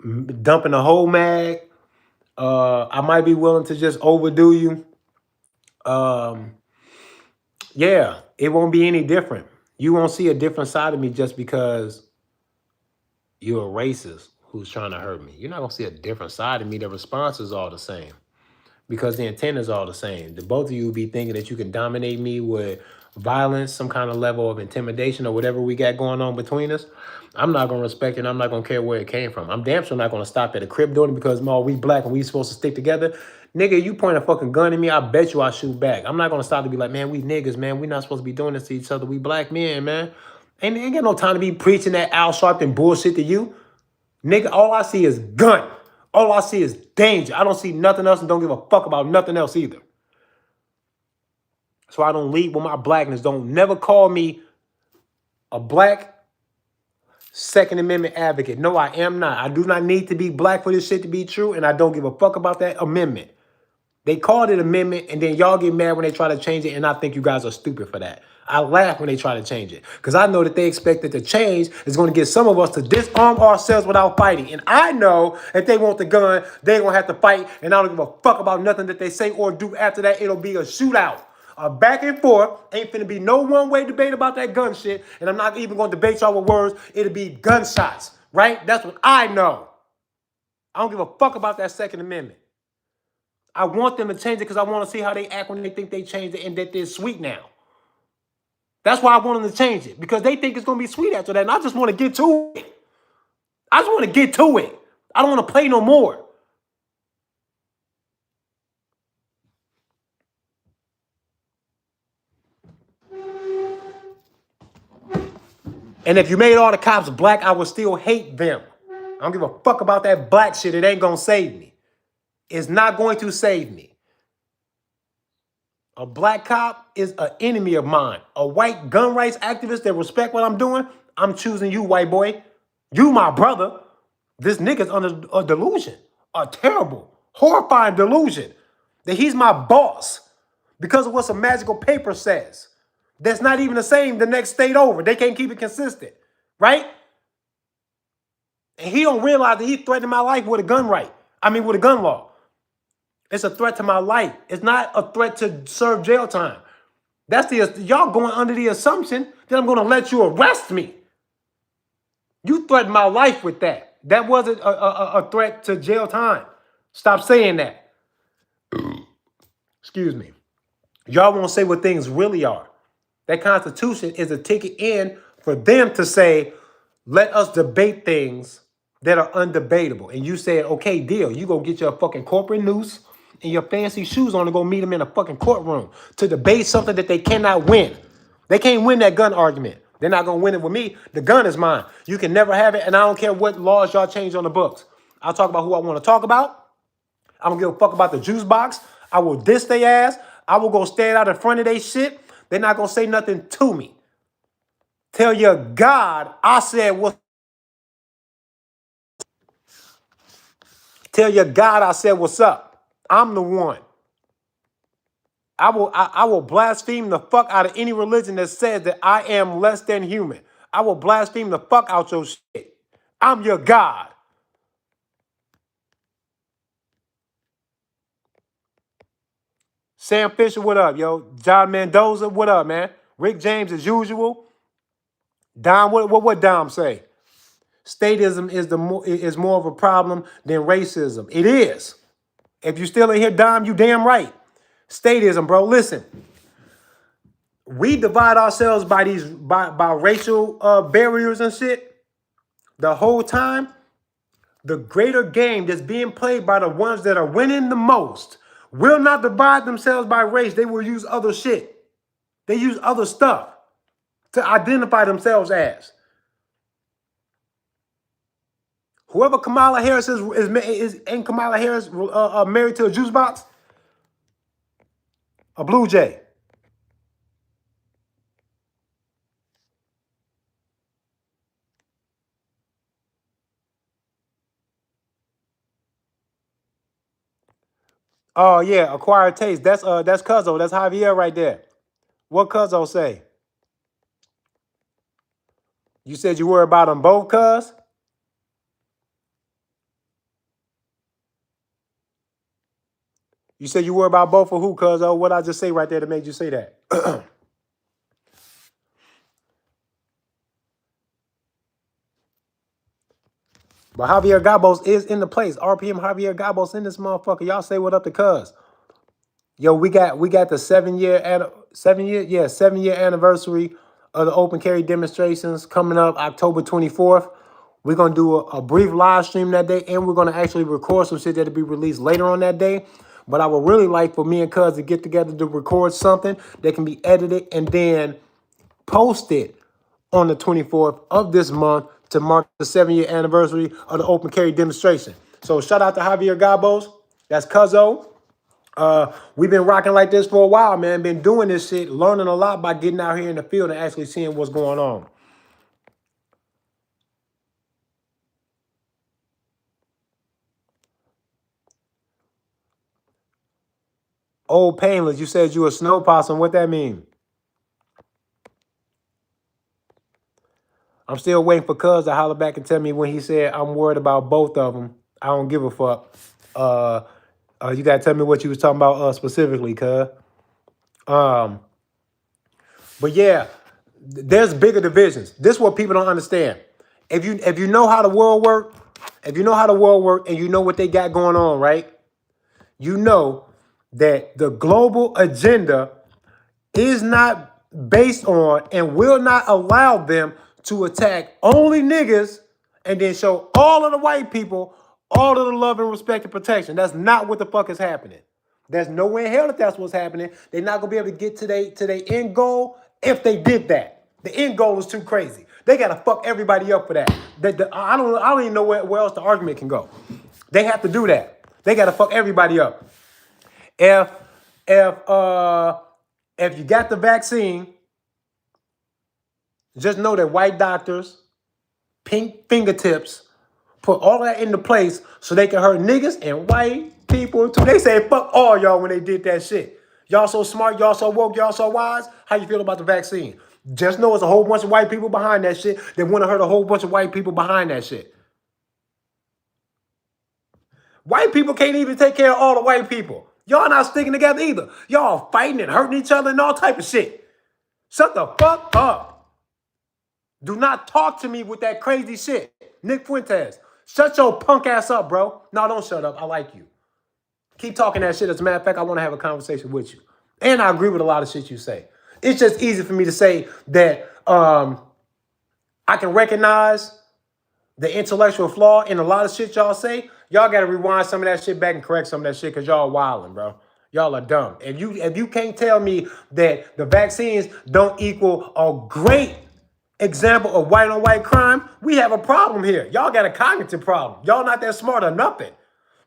dumping the whole mag. I might be willing to just overdo you. Yeah, it won't be any different. You won't see a different side of me just because you're a racist who's trying to hurt me. You're not going to see a different side of me. The response is all the same because the intent is all the same. The both of you will be thinking that you can dominate me with violence, some kind of level of intimidation or whatever we got going on between us. I'm not going to respect it. And I'm not going to care where it came from. I'm damn sure not going to stop at a Crip doing it because, we black and we supposed to stick together. Nigga, you point a fucking gun at me, I bet you I shoot back. I'm not going to stop to be like, man, we niggas, man. We not supposed to be doing this to each other. We black men, man. Ain't got no time to be preaching that Al Sharpton bullshit to you. Nigga, all I see is gun. All I see is danger. I don't see nothing else and don't give a fuck about nothing else either. So I don't lead with my blackness. Don't never call me a black Second Amendment advocate. No, I am not. I do not need to be black for this shit to be true, and I don't give a fuck about that amendment. They called it amendment, and then y'all get mad when they try to change it, and I think you guys are stupid for that. I laugh when they try to change it because I know that they expect that the change is going to get some of us to disarm ourselves without fighting. And I know if they want the gun, they're going to have to fight. And I don't give a fuck about nothing that they say or do after that. It'll be a shootout. A back and forth. Ain't finna be no one-way debate about that gun shit. And I'm not even going to debate y'all with words. It'll be gunshots, right? That's what I know. I don't give a fuck about that Second Amendment. I want them to change it because I want to see how they act when they think they changed it and that they're sweet now. That's why I want them to change it, because they think it's going to be sweet after that. And I just want to get to it. I just want to get to it. I don't want to play no more. And if you made all the cops black, I would still hate them. I don't give a fuck about that black shit. It ain't going to save me. It's not going to save me. A black cop is an enemy of mine. A white gun rights activist that respect what I'm doing, I'm choosing you, white boy. You my brother. This nigga's under a delusion. A terrible, horrifying delusion that he's my boss because of what some magical paper says. That's not even the same the next state over. They can't keep it consistent, right? And he don't realize that he threatened my life with a gun right. With a gun law. It's a threat to my life. It's not a threat to serve jail time. Y'all going under the assumption that I'm going to let you arrest me. You threatened my life with that. That wasn't a threat to jail time. Stop saying that. Excuse me. Y'all won't say what things really are. That Constitution is a ticket in for them to say, let us debate things that are undebatable. And you said, okay, deal. You go get your fucking corporate noose and your fancy shoes on and go meet them in a fucking courtroom to debate something that they cannot win. They can't win that gun argument. They're not going to win it with me. The gun is mine. You can never have it, and I don't care what laws y'all change on the books. I'll talk about who I want to talk about. I don't give a fuck about the juice box. I will diss their ass. I will go stand out in front of their shit. They're not going to say nothing to me. Tell your God I said what. Tell your God I said what's up. I'm the one. I will blaspheme the fuck out of any religion that says that I am less than human. I will blaspheme the fuck out your shit. I'm your God. Sam Fisher, what up, yo? John Mendoza, what up, man? Rick James, as usual. Dom, what Dom say? Statism is more of a problem than racism. It is. If you still in here, Dom, you damn right. Statism, bro. Listen, we divide ourselves by by racial barriers and shit. The whole time, the greater game that's being played by the ones that are winning the most will not divide themselves by race. They will use other shit. They use other stuff to identify themselves as. Whoever Kamala Harris is ain't Kamala Harris married to a juice box? A Blue Jay. Oh yeah, acquired taste. That's Cuzzo. That's Javier right there. What Cuzzo say? You said you worry about them both, cuz? You said you worry about both of who, Cuzzo? What I just say right there that made you say that? But Javier Gabos is in the place. RPM Javier Gabos in this motherfucker. Y'all say what up to cuz. Yo, we got the 7-year anniversary of the open carry demonstrations coming up October 24th. We're gonna do a brief live stream that day, and we're gonna actually record some shit that'll be released later on that day. But I would really like for me and cuz to get together to record something that can be edited and then posted on the 24th of this month to mark the 7-year anniversary of the open carry demonstration. So shout out to Javier Gabos. That's Cuzzo. We've been rocking like this for a while, man. Been doing this shit, learning a lot by getting out here in the field and actually seeing what's going on. Old Painless, you said you a snow possum. What that mean? I'm still waiting for Cuz to holler back and tell me when he said I'm worried about both of them. I don't give a fuck. You gotta tell me what you was talking about specifically, Cuz. But yeah, there's bigger divisions. This is what people don't understand. If you know how the world work, and you know what they got going on, right? You know that the global agenda is not based on and will not allow them to attack only niggas and then show all of the white people all of the love and respect and protection. That's not what the fuck is happening. There's no way in hell that that's what's happening. They're not gonna be able to get to their end goal if they did that. The end goal is too crazy. They gotta fuck everybody up for that. I don't even know where else the argument can go. They have to do that. They gotta fuck everybody up. If you got the vaccine, just know that white doctors, pink fingertips, put all that into place so they can hurt niggas and white people too. They say fuck all y'all when they did that shit. Y'all so smart, y'all so woke, y'all so wise. How you feel about the vaccine? Just know it's a whole bunch of white people behind that shit. They want to hurt a whole bunch of white people behind that shit. White people can't even take care of all the white people. Y'all not sticking together either. Y'all fighting and hurting each other and all type of shit. Shut the fuck up. Do not talk to me with that crazy shit. Nick Fuentes, shut your punk ass up, bro. No, don't shut up. I like you. Keep talking that shit. As a matter of fact, I want to have a conversation with you. And I agree with a lot of shit you say. It's just easy for me to say that I can recognize the intellectual flaw in a lot of shit y'all say. Y'all got to rewind some of that shit back and correct some of that shit because y'all wilding, bro. Y'all are dumb. If you can't tell me that the vaccines don't equal a great example of white on white crime, we have a problem here. Y'all got a cognitive problem. Y'all not that smart or nothing.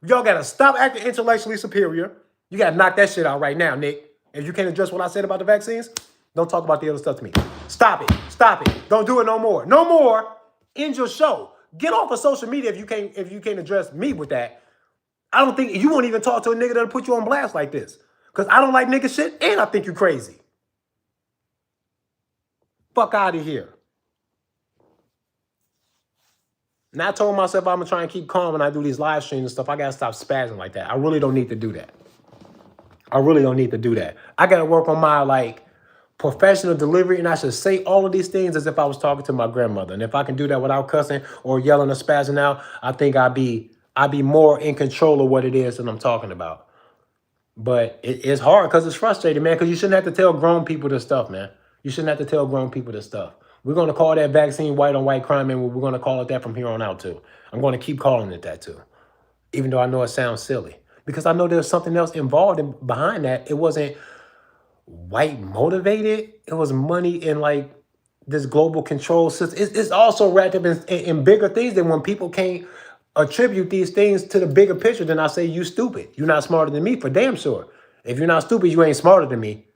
Y'all got to stop acting intellectually superior. You got to knock that shit out right now, Nick. If you can't address what I said about the vaccines, don't talk about the other stuff to me. Stop it. Stop it. Don't do it no more. No more. End your show. Get off of social media if you can't address me with that. I don't think you won't even talk to a nigga that'll put you on blast like this. Because I don't like nigga shit and I think you crazy. Fuck out of here. Now I told myself I'm gonna try and keep calm when I do these live streams and stuff. I gotta stop spazzing like that. I really don't need to do that. I really don't need to do that. I gotta work on my professional delivery, and I should say all of these things as if I was talking to my grandmother. And if I can do that without cussing or yelling or spazzing out, I think I'd be more in control of what it is that I'm talking about. But it's hard because it's frustrating, man, because you shouldn't have to tell grown people this stuff, man. You shouldn't have to tell grown people this stuff. We're going to call that vaccine white on white crime, and we're going to call it that from here on out, too. I'm going to keep calling it that, too, even though I know it sounds silly. Because I know there's something else involved behind that. It wasn't white motivated. It was money in, this global control system. It's also wrapped up in bigger things than when people can't attribute these things to the bigger picture, then I say you stupid. You're not smarter than me for damn sure. If you're not stupid, you ain't smarter than me.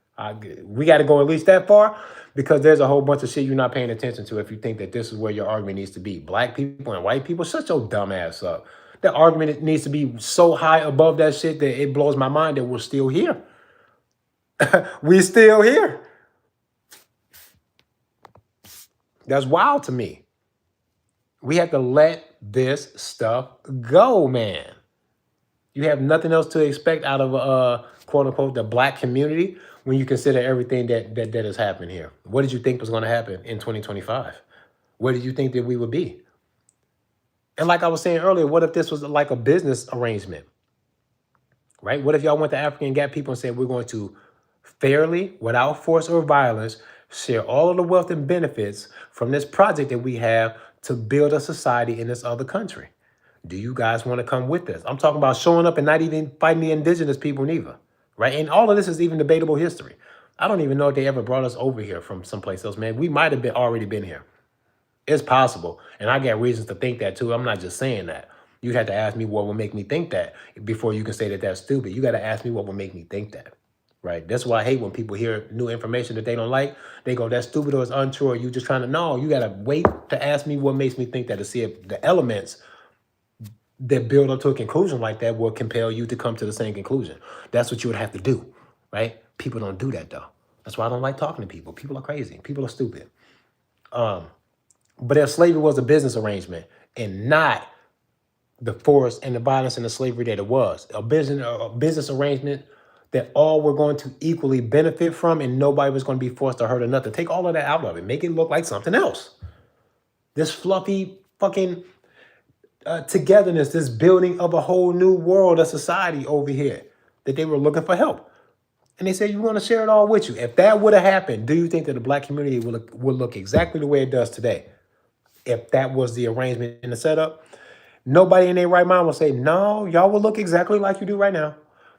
We got to go at least that far because there's a whole bunch of shit you're not paying attention to if you think that this is where your argument needs to be. Black people and white people, shut your dumb ass up. That argument needs to be so high above that shit that it blows my mind that we're still here. We still here. That's wild to me. We have to let this stuff go, man. You have nothing else to expect out of quote unquote the black community when you consider everything that has happened here. What did you think was going to happen in 2025? Where did you think that we would be? And like I was saying earlier, what if this was like a business arrangement? Right? What if y'all went to African Gap people and said we're going to fairly, without force or violence, share all of the wealth and benefits from this project that we have to build a society in this other country? Do you guys want to come with us? I'm talking about showing up and not even fighting the indigenous people neither, right? And all of this is even debatable history. I don't even know if they ever brought us over here from someplace else, man. We might have already been here. It's possible. And I got reasons to think that too. I'm not just saying that. You had to ask me what would make me think that before you can say that that's stupid. You got to ask me what would make me think that. Right. That's why I hate when people hear new information that they don't like. They go, that's stupid or it's untrue. Or you just trying to know. You got to wait to ask me what makes me think that to see if the elements that build up to a conclusion like that will compel you to come to the same conclusion. That's what you would have to do. Right. People don't do that, though. That's why I don't like talking to people. People are crazy. People are stupid. But if slavery was a business arrangement and not the force and the violence and the slavery that it was, a business arrangement that all were going to equally benefit from and nobody was going to be forced to hurt or nothing. Take all of that out of it. Make it look like something else. This fluffy fucking togetherness, this building of a whole new world of society over here that they were looking for help. And they said, you want to share it all with you. If that would have happened, do you think that the black community would look exactly the way it does today? If that was the arrangement and the setup, nobody in their right mind will say, no, y'all will look exactly like you do right now.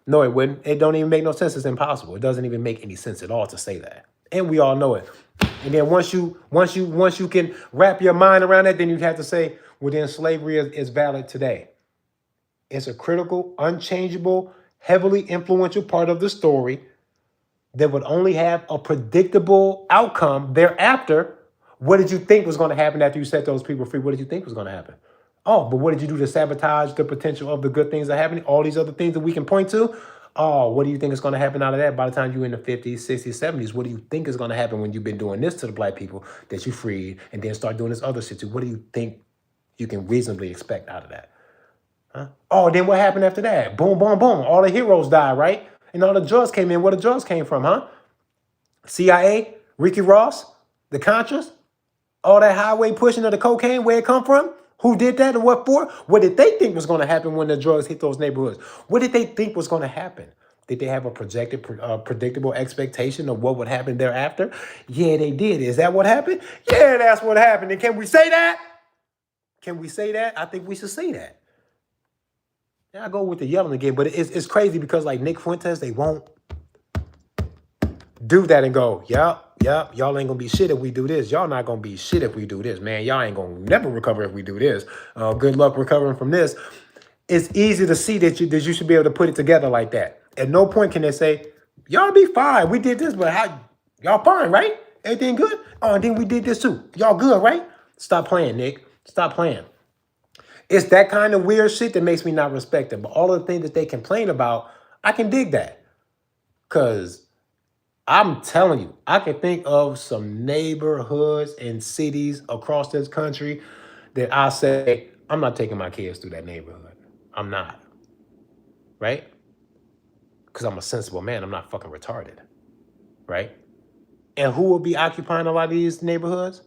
No, it wouldn't. It don't even make no sense. It's impossible. It doesn't even make any sense at all to say that. And we all know it. And then once you can wrap your mind around that, then you have to say, well, then slavery is valid today. It's a critical, unchangeable, heavily influential part of the story that would only have a predictable outcome thereafter. What did you think was going to happen after you set those people free? What did you think was going to happen? Oh, but what did you do to sabotage the potential of the good things that are happening? All these other things that we can point to. Oh, what do you think is going to happen out of that by the time you're in the 50s, 60s, 70s? What do you think is going to happen when you've been doing this to the black people that you freed and then start doing this other shit too? What do you think you can reasonably expect out of that? Huh? Oh, then what happened after that? Boom, boom, boom. All the heroes died, right? And all the drugs came in. Where the drugs came from, huh? CIA, Ricky Ross, the Contras, all that highway pushing of the cocaine, where it come from? Who did that and what for? What did they think was going to happen when the drugs hit those neighborhoods? What did they think was going to happen? Did they have a predictable expectation of what would happen thereafter? Yeah, they did. Is that what happened? Yeah, that's what happened. And can we say that? Can we say that? I think we should say that. Yeah, I go with the yelling again, but it's crazy because like Nick Fuentes, they won't do that and go, yep, y'all ain't gonna be shit if we do this. Y'all not gonna be shit if we do this, man. Y'all ain't gonna never recover if we do this. Good luck recovering from this. It's easy to see that you should be able to put it together like that. At no point can they say, y'all be fine. We did this, but how y'all fine, right? Everything good? Oh, and then we did this too. Y'all good, right? Stop playing, Nick. Stop playing. It's that kind of weird shit that makes me not respect them. But all of the things that they complain about, I can dig that. Because I'm telling you, I can think of some neighborhoods and cities across this country that I say, I'm not taking my kids through that neighborhood. I'm not. Right? Because I'm a sensible man. I'm not fucking retarded. Right? And who will be occupying a lot of these neighborhoods?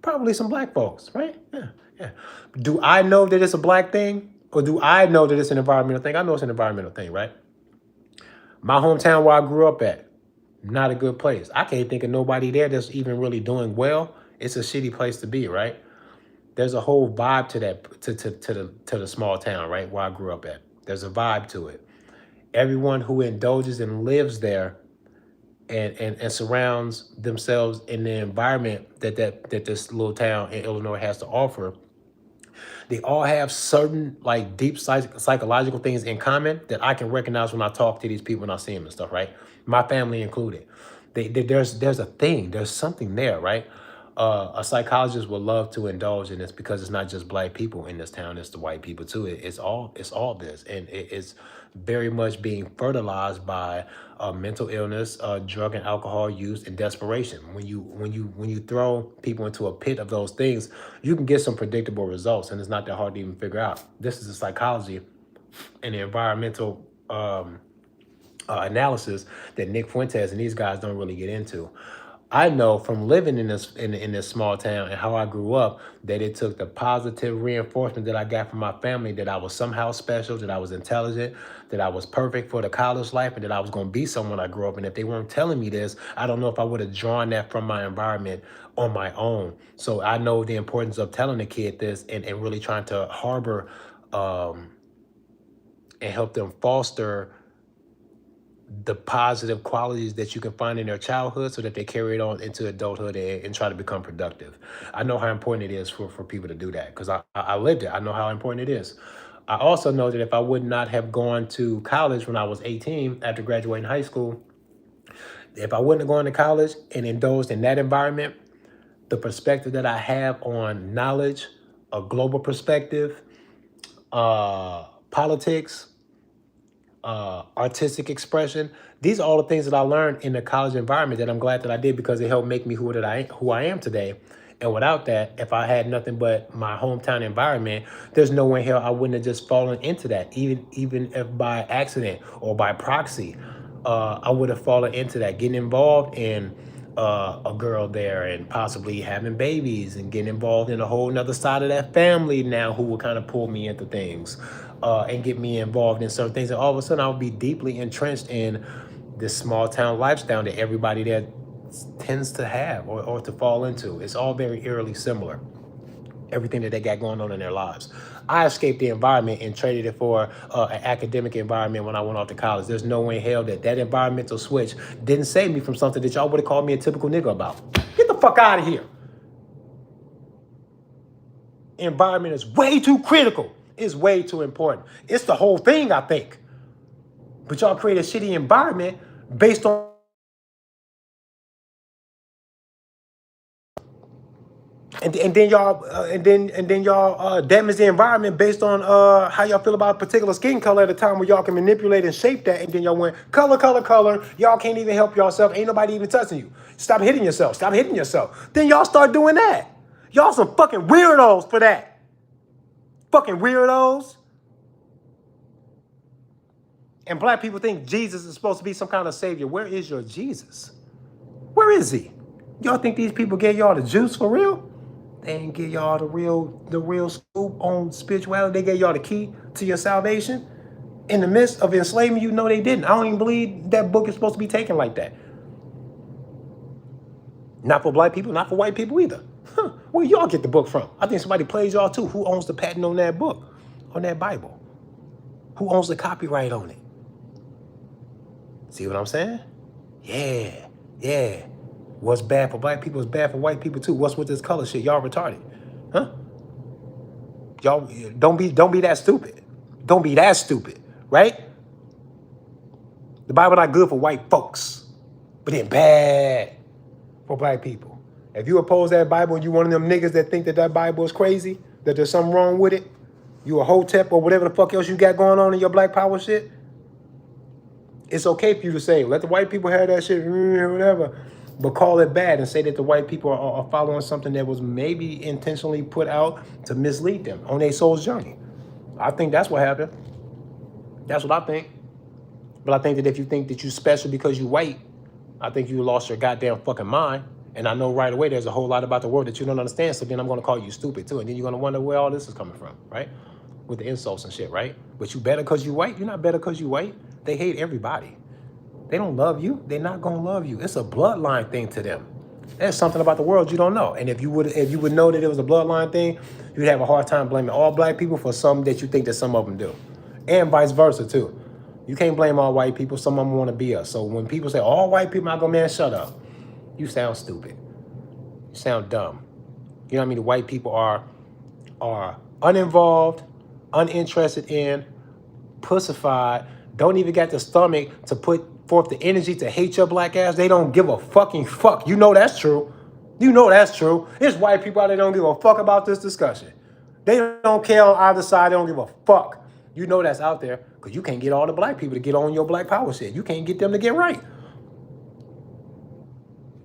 Probably some black folks, right? Yeah. Do I know that it's a black thing? Or do I know that it's an environmental thing? I know it's an environmental thing, right? My hometown where I grew up at, not a good place. I can't think of nobody there that's even really doing well. It's a shitty place to be, right? There's a whole vibe to that, to the small town, right, where I grew up at. There's a vibe to it. Everyone who indulges and lives there and surrounds themselves in the environment that this little town in Illinois has to offer, they all have certain like deep psychological things in common that I can recognize when I talk to these people and I see them and stuff, right? My family included. There's a thing, there's something there, right? A psychologist would love to indulge in this because it's not just black people in this town, it's the white people too. It's all this, and it's very much being fertilized by mental illness, drug and alcohol use, and desperation. When you throw people into a pit of those things, you can get some predictable results, and it's not that hard to even figure out. This is the psychology and the environmental analysis that Nick Fuentes and these guys don't really get into. I know from living in this small town and how I grew up that it took the positive reinforcement that I got from my family that I was somehow special, that I was intelligent, that I was perfect for the college life, and that I was going to be someone I grew up. And if they weren't telling me this, I don't know if I would have drawn that from my environment on my own. So I know the importance of telling the kid this and really trying to harbor and help them foster the positive qualities that you can find in their childhood so that they carry it on into adulthood and try to become productive. I know how important it is for people to do that because I lived it. I know how important it is. I also know that if I would not have gone to college when I was 18 after graduating high school, if I wouldn't have gone to college and indulged in that environment, the perspective that I have on knowledge, a global perspective, politics, artistic expression. These are all the things that I learned in the college environment that I'm glad that I did because it helped make me who I am today. And without that, if I had nothing but my hometown environment, there's no way in hell I wouldn't have just fallen into that, even if by accident or by proxy. I would have fallen into that, getting involved in a girl there and possibly having babies and getting involved in a whole nother side of that family now who would kind of pull me into things and get me involved in certain things. And all of a sudden I would be deeply entrenched in this small town lifestyle that everybody there tends to have or to fall into. It's all very eerily similar. Everything that they got going on in their lives. I escaped the environment and traded it for an academic environment when I went off to college. There's no way in hell that environmental switch didn't save me from something that y'all would have called me a typical nigga about. Get the fuck out of here. Environment is way too critical. It's way too important. It's the whole thing, I think. But y'all create a shitty environment based on and then y'all damage the environment based on how y'all feel about a particular skin color at a time where y'all can manipulate and shape that, and then y'all went color. Y'all can't even help yourself. Ain't nobody even touching you. Stop hitting yourself. Stop hitting yourself. Then y'all start doing that. Y'all some fucking weirdos for that. Fucking weirdos. And black people think Jesus is supposed to be some kind of savior. Where is your Jesus? Where is he? Y'all think these people gave y'all the juice for real? They ain't give y'all the real scoop on spirituality. They gave y'all the key to your salvation. In the midst of enslavement, you know they didn't. I don't even believe that book is supposed to be taken like that. Not for black people, not for white people either. Huh. Where y'all get the book from? I think somebody plays y'all too. Who owns the patent on that book, on that Bible? Who owns the copyright on it? See what I'm saying? Yeah. What's bad for black people is bad for white people too. What's with this color shit? Y'all retarded. Huh? Y'all don't be that stupid. Don't be that stupid, right? The Bible not good for white folks, but then bad for black people. If you oppose that Bible and you one of them niggas that think that Bible is crazy, that there's something wrong with it, you a hotep or whatever the fuck else you got going on in your black power shit, it's okay for you to say, let the white people have that shit, whatever. But call it bad and say that the white people are following something that was maybe intentionally put out to mislead them on their soul's journey. I think that's what happened. That's what I think. But I think that if you think that you're special because you're white, I think you lost your goddamn fucking mind. And I know right away there's a whole lot about the world that you don't understand, so then I'm going to call you stupid too. And then you're going to wonder where all this is coming from, right? With the insults and shit, right? But you better because you white? You're not better because you white. They hate everybody. They don't love you. They're not gonna love you. It's a bloodline thing to them. There's something about the world you don't know. And if you would know that it was a bloodline thing, you'd have a hard time blaming all black people for something that you think that some of them do. And vice versa too. You can't blame all white people. Some of them want to be us. So when people say all white people, I go, man, shut up. You sound stupid. You sound dumb. You know what I mean? The white people are uninvolved, uninterested in, pussified, don't even got the stomach to put forth the energy to hate your black ass. They don't give a fucking fuck. You know that's true. You know that's true. There's white people out there that don't give a fuck about this discussion. They don't care on either side. They don't give a fuck. You know that's out there because you can't get all the black people to get on your black power shit. You can't get them to get right.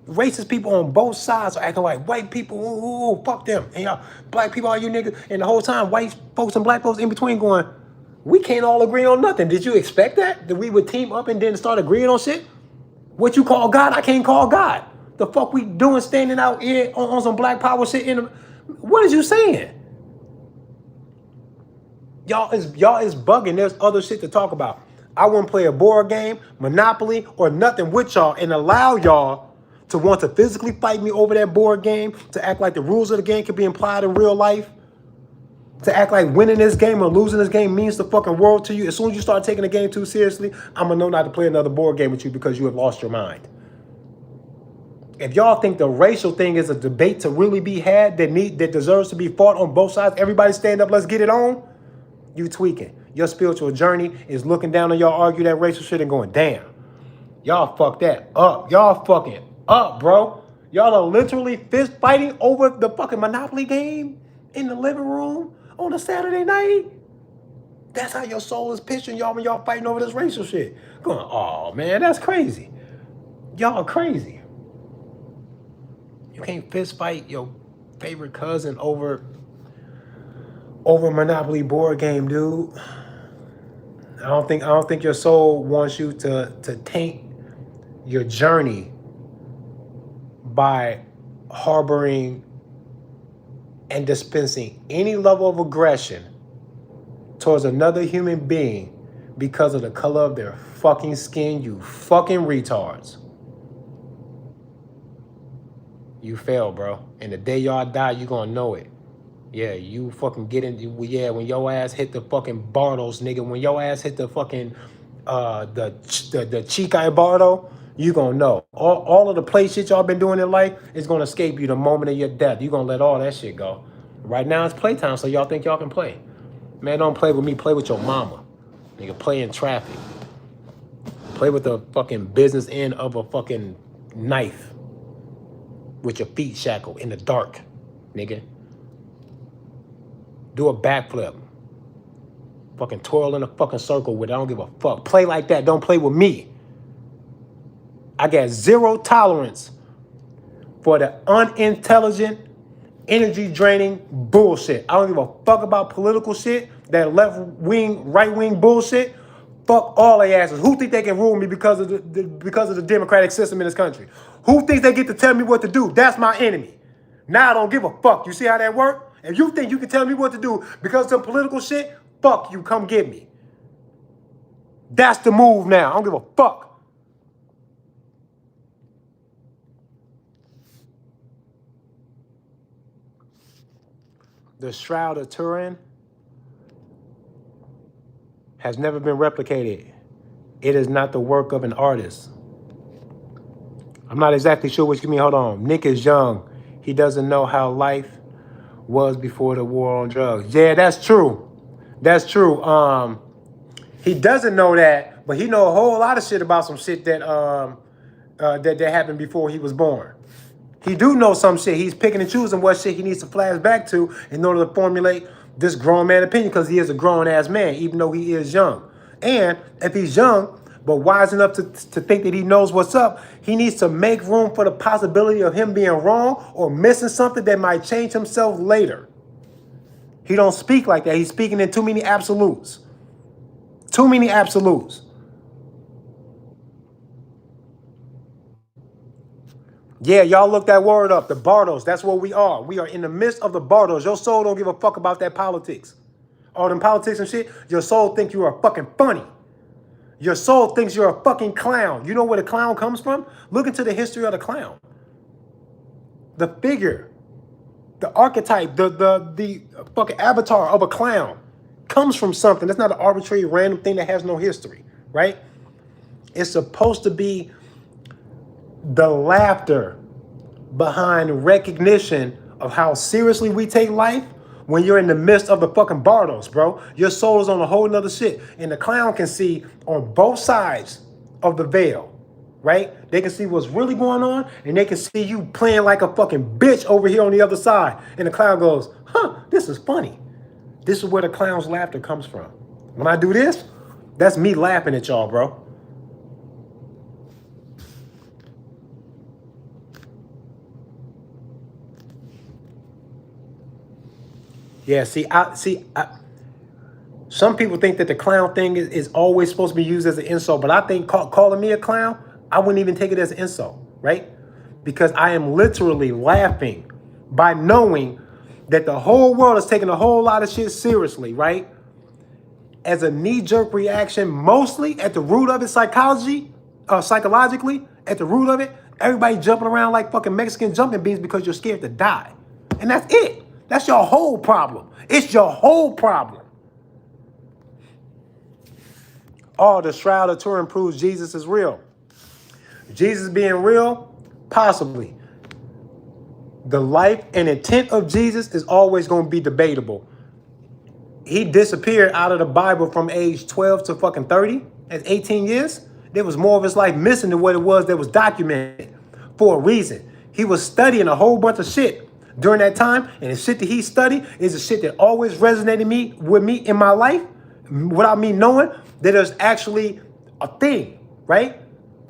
Racist people on both sides are acting like white people, ooh, fuck them. And y'all, black people, all you niggas. And the whole time, white folks and black folks in between going, we can't all agree on nothing. Did you expect that? That we would team up and then start agreeing on shit? What you call God, I can't call God. The fuck we doing standing out here on some black power shit? What is you saying? Y'all is bugging. There's other shit to talk about. I wouldn't play a board game, Monopoly, or nothing with y'all and allow y'all to want to physically fight me over that board game, to act like the rules of the game can be implied in real life. To act like winning this game or losing this game means the fucking world to you. As soon as you start taking the game too seriously, I'm going to know not to play another board game with you because you have lost your mind. If y'all think the racial thing is a debate to really be had that deserves to be fought on both sides, everybody stand up, let's get it on, you tweaking. Your spiritual journey is looking down on y'all argue that racial shit and going, damn, y'all fuck that up. Y'all fucking up, bro. Y'all are literally fist fighting over the fucking Monopoly game in the living room on a Saturday night. That's how your soul is picturing y'all when y'all fighting over this racial shit. Going, oh man, that's crazy. Y'all are crazy. You can't fist fight your favorite cousin over a Monopoly board game, dude. I don't think your soul wants you to taint your journey by harboring and dispensing any level of aggression towards another human being because of the color of their fucking skin, you fucking retards. You fail, bro. And the day y'all die, you gonna know it. Yeah, you fucking get in. Yeah, when your ass hit the fucking Bartles, nigga. When your ass hit the fucking the Chica Bardo, you gonna know. All of the play shit y'all been doing in life is gonna escape you the moment of your death. You gonna let all that shit go. Right now it's playtime, so y'all think y'all can play. Man, don't play with me. Play with your mama. Nigga, play in traffic. Play with the fucking business end of a fucking knife with your feet shackled in the dark, nigga. Do a backflip. Fucking twirl in a fucking circle with it. I don't give a fuck. Play like that. Don't play with me. I got zero tolerance for the unintelligent, energy draining bullshit. I don't give a fuck about political shit, that left wing, right wing bullshit. Fuck all they asses. Who think they can rule me because of the democratic system in this country? Who thinks they get to tell me what to do? That's my enemy. Now I don't give a fuck. You see how that works? If you think you can tell me what to do because of some political shit, fuck you, come get me. That's the move now. I don't give a fuck. The Shroud of Turin has never been replicated. It is not the work of an artist. I'm not exactly sure what you mean. Hold on. Nick is young. He doesn't know how life was before the war on drugs. Yeah, that's true. That's true. He doesn't know that, but he know a whole lot of shit about some shit that that happened before he was born. He do know some shit. He's picking and choosing what shit he needs to flash back to in order to formulate this grown man opinion, because he is a grown ass man, even though he is young. And if he's young, but wise enough to think that he knows what's up, he needs to make room for the possibility of him being wrong or missing something that might change himself later. He don't speak like that. He's speaking in too many absolutes. Too many absolutes. Yeah, y'all look that word up. The Bardos, that's what we are. We are in the midst of the Bardos. Your soul don't give a fuck about that politics. All them politics and shit, your soul thinks you are fucking funny. Your soul thinks you're a fucking clown. You know where the clown comes from? Look into the history of the clown. The figure, the archetype, the fucking avatar of a clown comes from something. That's not an arbitrary random thing that has no history, right? It's supposed to be the laughter behind recognition of how seriously we take life when you're in the midst of the fucking Bardos, bro. Your soul is on a whole nother shit. And the clown can see on both sides of the veil, right? They can see what's really going on, and they can see you playing like a fucking bitch over here on the other side. And the clown goes, huh, this is funny. This is where the clown's laughter comes from. When I do this, that's me laughing at y'all, bro. Yeah, some people think that the clown thing is always supposed to be used as an insult, but I think calling me a clown, I wouldn't even take it as an insult, right? Because I am literally laughing by knowing that the whole world is taking a whole lot of shit seriously, right? As a knee-jerk reaction, mostly at the root of it, psychologically, at the root of it, everybody jumping around like fucking Mexican jumping beans because you're scared to die. And that's it. That's your whole problem. It's your whole problem. Oh, the Shroud of Turin proves Jesus is real. Jesus being real? Possibly. The life and intent of Jesus is always going to be debatable. He disappeared out of the Bible from age 12 to fucking 30. At 18 years, there was more of his life missing than what it was that was documented for a reason. He was studying a whole bunch of shit during that time, and the shit that he studied is the shit that always resonated with me in my life without me knowing that there's actually a thing, right?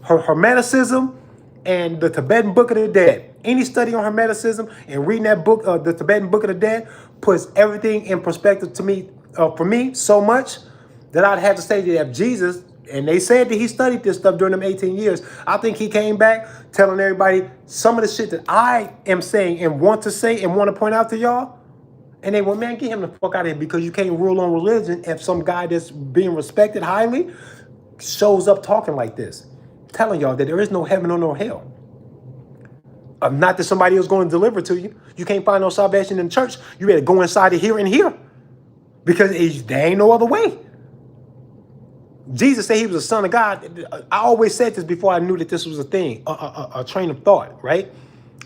Hermeticism and the Tibetan Book of the Dead. Any study on Hermeticism and reading that book, the Tibetan Book of the Dead, puts everything in perspective to me, for me, so much that I'd have to say that if Jesus, and they said that he studied this stuff during them 18 years, I think he came back telling everybody some of the shit that I am saying and want to say and want to point out to y'all. And they went, man, get him the fuck out of here, because you can't rule on religion if some guy that's being respected highly shows up talking like this, telling y'all that there is no heaven or no hell. Not that somebody else going to deliver to you. You can't find no salvation in the church. You better go inside of here and here, because there ain't no other way. Jesus said he was the son of God. I always said this before I knew that this was a thing, a train of thought, right?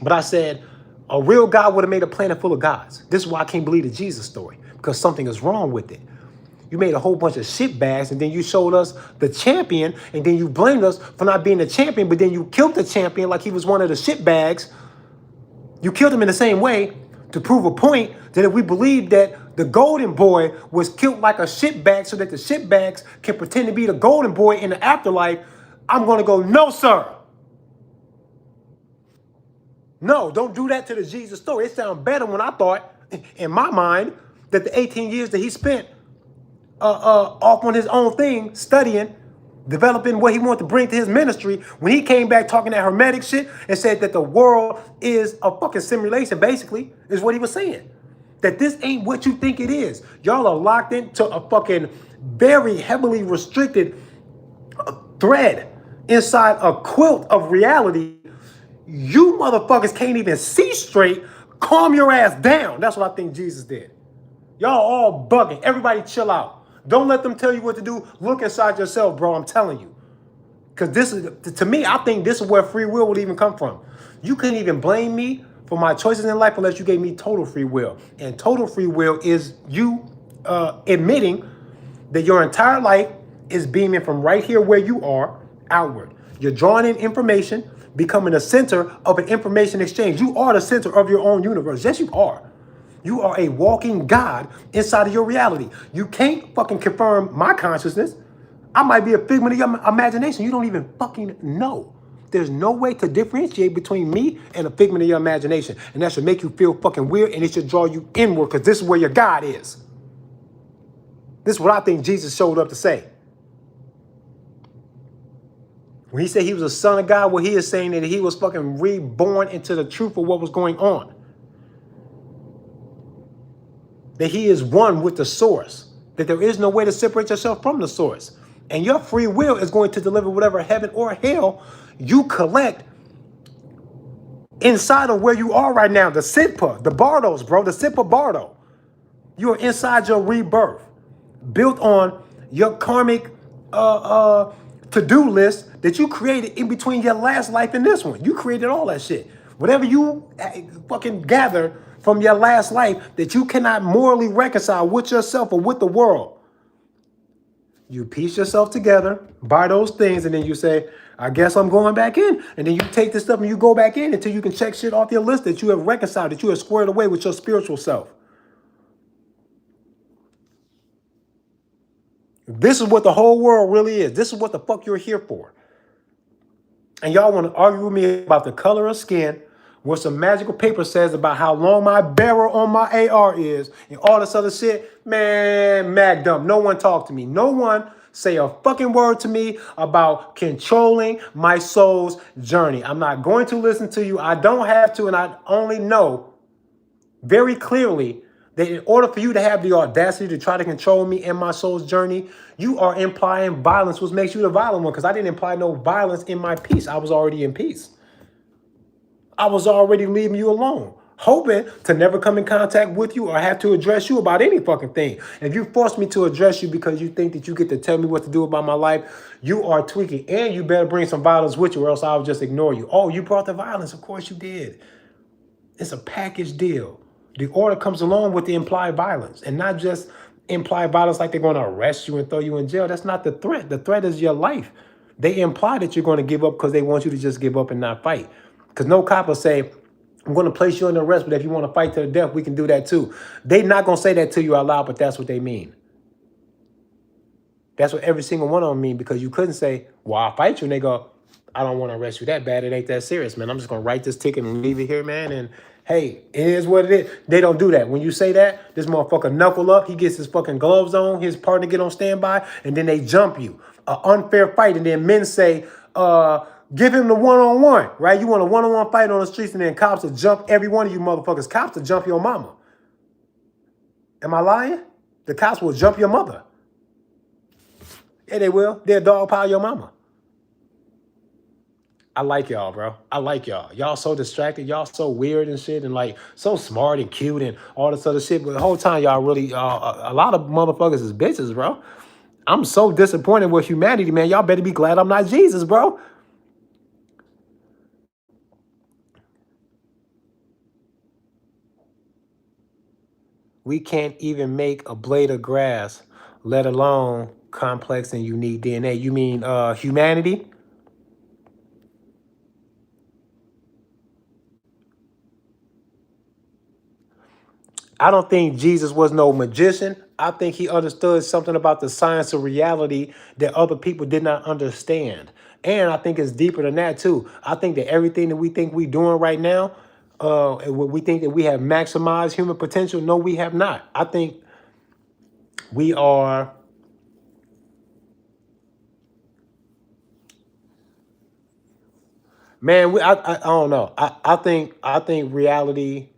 But I said, a real God would have made a planet full of gods. This is why I can't believe the Jesus story, because something is wrong with it. You made a whole bunch of shit bags, and then you showed us the champion, and then you blamed us for not being the champion, but then you killed the champion like he was one of the shit bags. You killed him in the same way to prove a point that if we believe that the golden boy was killed like a shit bag so that the shit bags can pretend to be the golden boy in the afterlife, I'm going to go, no, sir. No, don't do that to the Jesus story. It sounds better when I thought, in my mind, that the 18 years that he spent off on his own thing, studying, developing what he wanted to bring to his ministry, when he came back talking that hermetic shit and said that the world is a fucking simulation, basically, is what he was saying. That this ain't what you think it is. Y'all are locked into a fucking very heavily restricted thread inside a quilt of reality. You motherfuckers can't even see straight. Calm your ass down. That's what I think Jesus did. Y'all all bugging. Everybody chill out. Don't let them tell you what to do. Look inside yourself, bro. I'm telling you. Because this is, to me, I think this is where free will would even come from. You couldn't even blame me for my choices in life unless you gave me total free will. And total free will is you admitting that your entire life is beaming from right here where you are outward. You're drawing in information, becoming a center of an information exchange. You are the center of your own universe. Yes, you are. You are a walking God inside of your reality. You can't fucking confirm my consciousness. I might be a figment of your imagination. You don't even fucking know. There's no way to differentiate between me and a figment of your imagination. And that should make you feel fucking weird, and it should draw you inward, because this is where your God is. This is what I think Jesus showed up to say. When he said he was a son of God, well, he is saying that he was fucking reborn into the truth of what was going on. That he is one with the source. That there is no way to separate yourself from the source. And your free will is going to deliver whatever heaven or hell you collect inside of where you are right now. The Sitpa, the Bardos, bro, the Sitpa Bardo. You are inside your rebirth, built on your karmic to-do list that you created in between your last life and this one. You created all that shit. Whatever you fucking gather from your last life that you cannot morally reconcile with yourself or with the world. You piece yourself together, buy those things, and then you say, I guess I'm going back in. And then you take this stuff and you go back in until you can check shit off your list that you have reconciled, that you have squared away with your spiritual self. This is what the whole world really is. This is what the fuck you're here for. And y'all want to argue with me about the color of skin, what some magical paper says about how long my barrel on my AR is, and all this other shit. Man, mag dump. No one talk to me. No one say a fucking word to me about controlling my soul's journey. I'm not going to listen to you. I don't have to, and I only know very clearly that in order for you to have the audacity to try to control me and my soul's journey, you are implying violence, which makes you the violent one, because I didn't imply no violence in my peace. I was already in peace. I was already leaving you alone, hoping to never come in contact with you or have to address you about any fucking thing. If you force me to address you because you think that you get to tell me what to do about my life, you are tweaking, and you better bring some violence with you or else I'll just ignore you. Oh, you brought the violence. Of course you did. It's a package deal. The order comes along with the implied violence, and not just implied violence like they're going to arrest you and throw you in jail. That's not the threat. The threat is your life. They imply that you're going to give up because they want you to just give up and not fight. Because no cop will say, I'm going to place you under arrest, but if you want to fight to the death, we can do that too. They're not going to say that to you out loud, but that's what they mean. That's what every single one of them mean, because you couldn't say, well, I'll fight you. And they go, I don't want to arrest you that bad. It ain't that serious, man. I'm just gonna write this ticket and leave it here, man. And hey, it is what it is. They don't do that. When you say that, this motherfucker knuckle up. He gets his fucking gloves on. His partner get on standby, and then they jump you. An unfair fight, and then men say, give him the one-on-one, right? You want a one-on-one fight on the streets, and then cops will jump every one of you motherfuckers. Cops will jump your mama. Am I lying? The cops will jump your mother. Yeah, they will. They'll dogpile your mama. I like y'all, bro. I like y'all. Y'all so distracted. Y'all so weird and shit, and like so smart and cute and all this other shit. But the whole time, y'all really, a lot of motherfuckers is bitches, bro. I'm so disappointed with humanity, man. Y'all better be glad I'm not Jesus, bro. We can't even make a blade of grass, let alone complex and unique DNA. You mean humanity? I don't think Jesus was no magician. I think he understood something about the science of reality that other people did not understand. And I think it's deeper than that too. I think that everything that we think we're doing right now, we think that we have maximized human potential. No, we have not. I think we are, man. I don't know. I think reality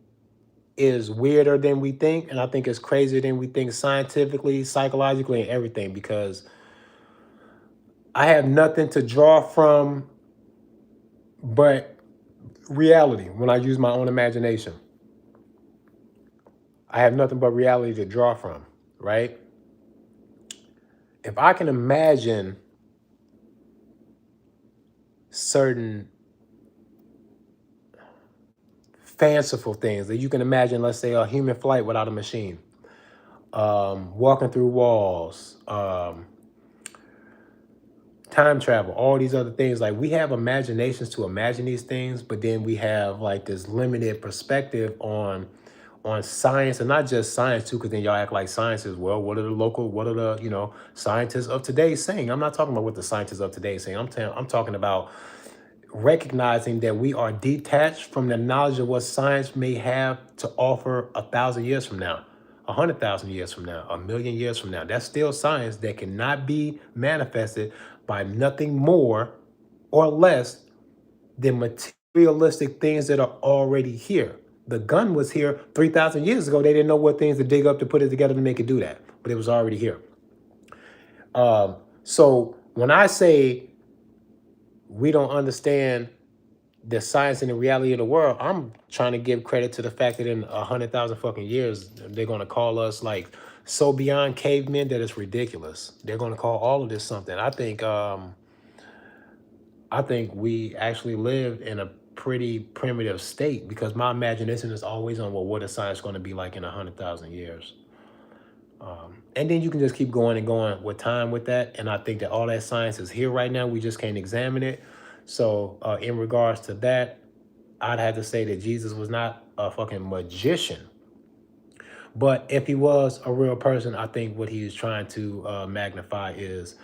is weirder than we think, and I think it's crazier than we think scientifically, psychologically, and everything. Because I have nothing to draw from but reality when I use my own imagination. I have nothing but reality to draw from, right? If I can imagine certain fanciful things that you can imagine, let's say a human flight without a machine, walking through walls, time travel, all these other things. Like we have imaginations to imagine these things, but then we have like this limited perspective on science, and not just science too, because then y'all act like science is, well, what are the scientists of today saying? I'm not talking about what the scientists of today saying. I'm talking about recognizing that we are detached from the knowledge of what science may have to offer 1,000 years from now, 100,000 years from now, 1,000,000 years from now. That's still science that cannot be manifested by nothing more or less than materialistic things that are already here. The gun was here 3,000 years ago. They didn't know what things to dig up to put it together to make it do that, but it was already here. So when I say we don't understand the science and the reality of the world, I'm trying to give credit to the fact that in 100,000 fucking years, they're going to call us like so beyond cavemen that it's ridiculous. They're going to call all of this something. I think we actually live in a pretty primitive state, because my imagination is always on, well, what is science going to be like in 100,000 years? And then you can just keep going and going with time with that. And I think that all that science is here right now. We just can't examine it. So in regards to that, I'd have to say that Jesus was not a fucking magician. But if he was a real person, I think what he is trying to magnify is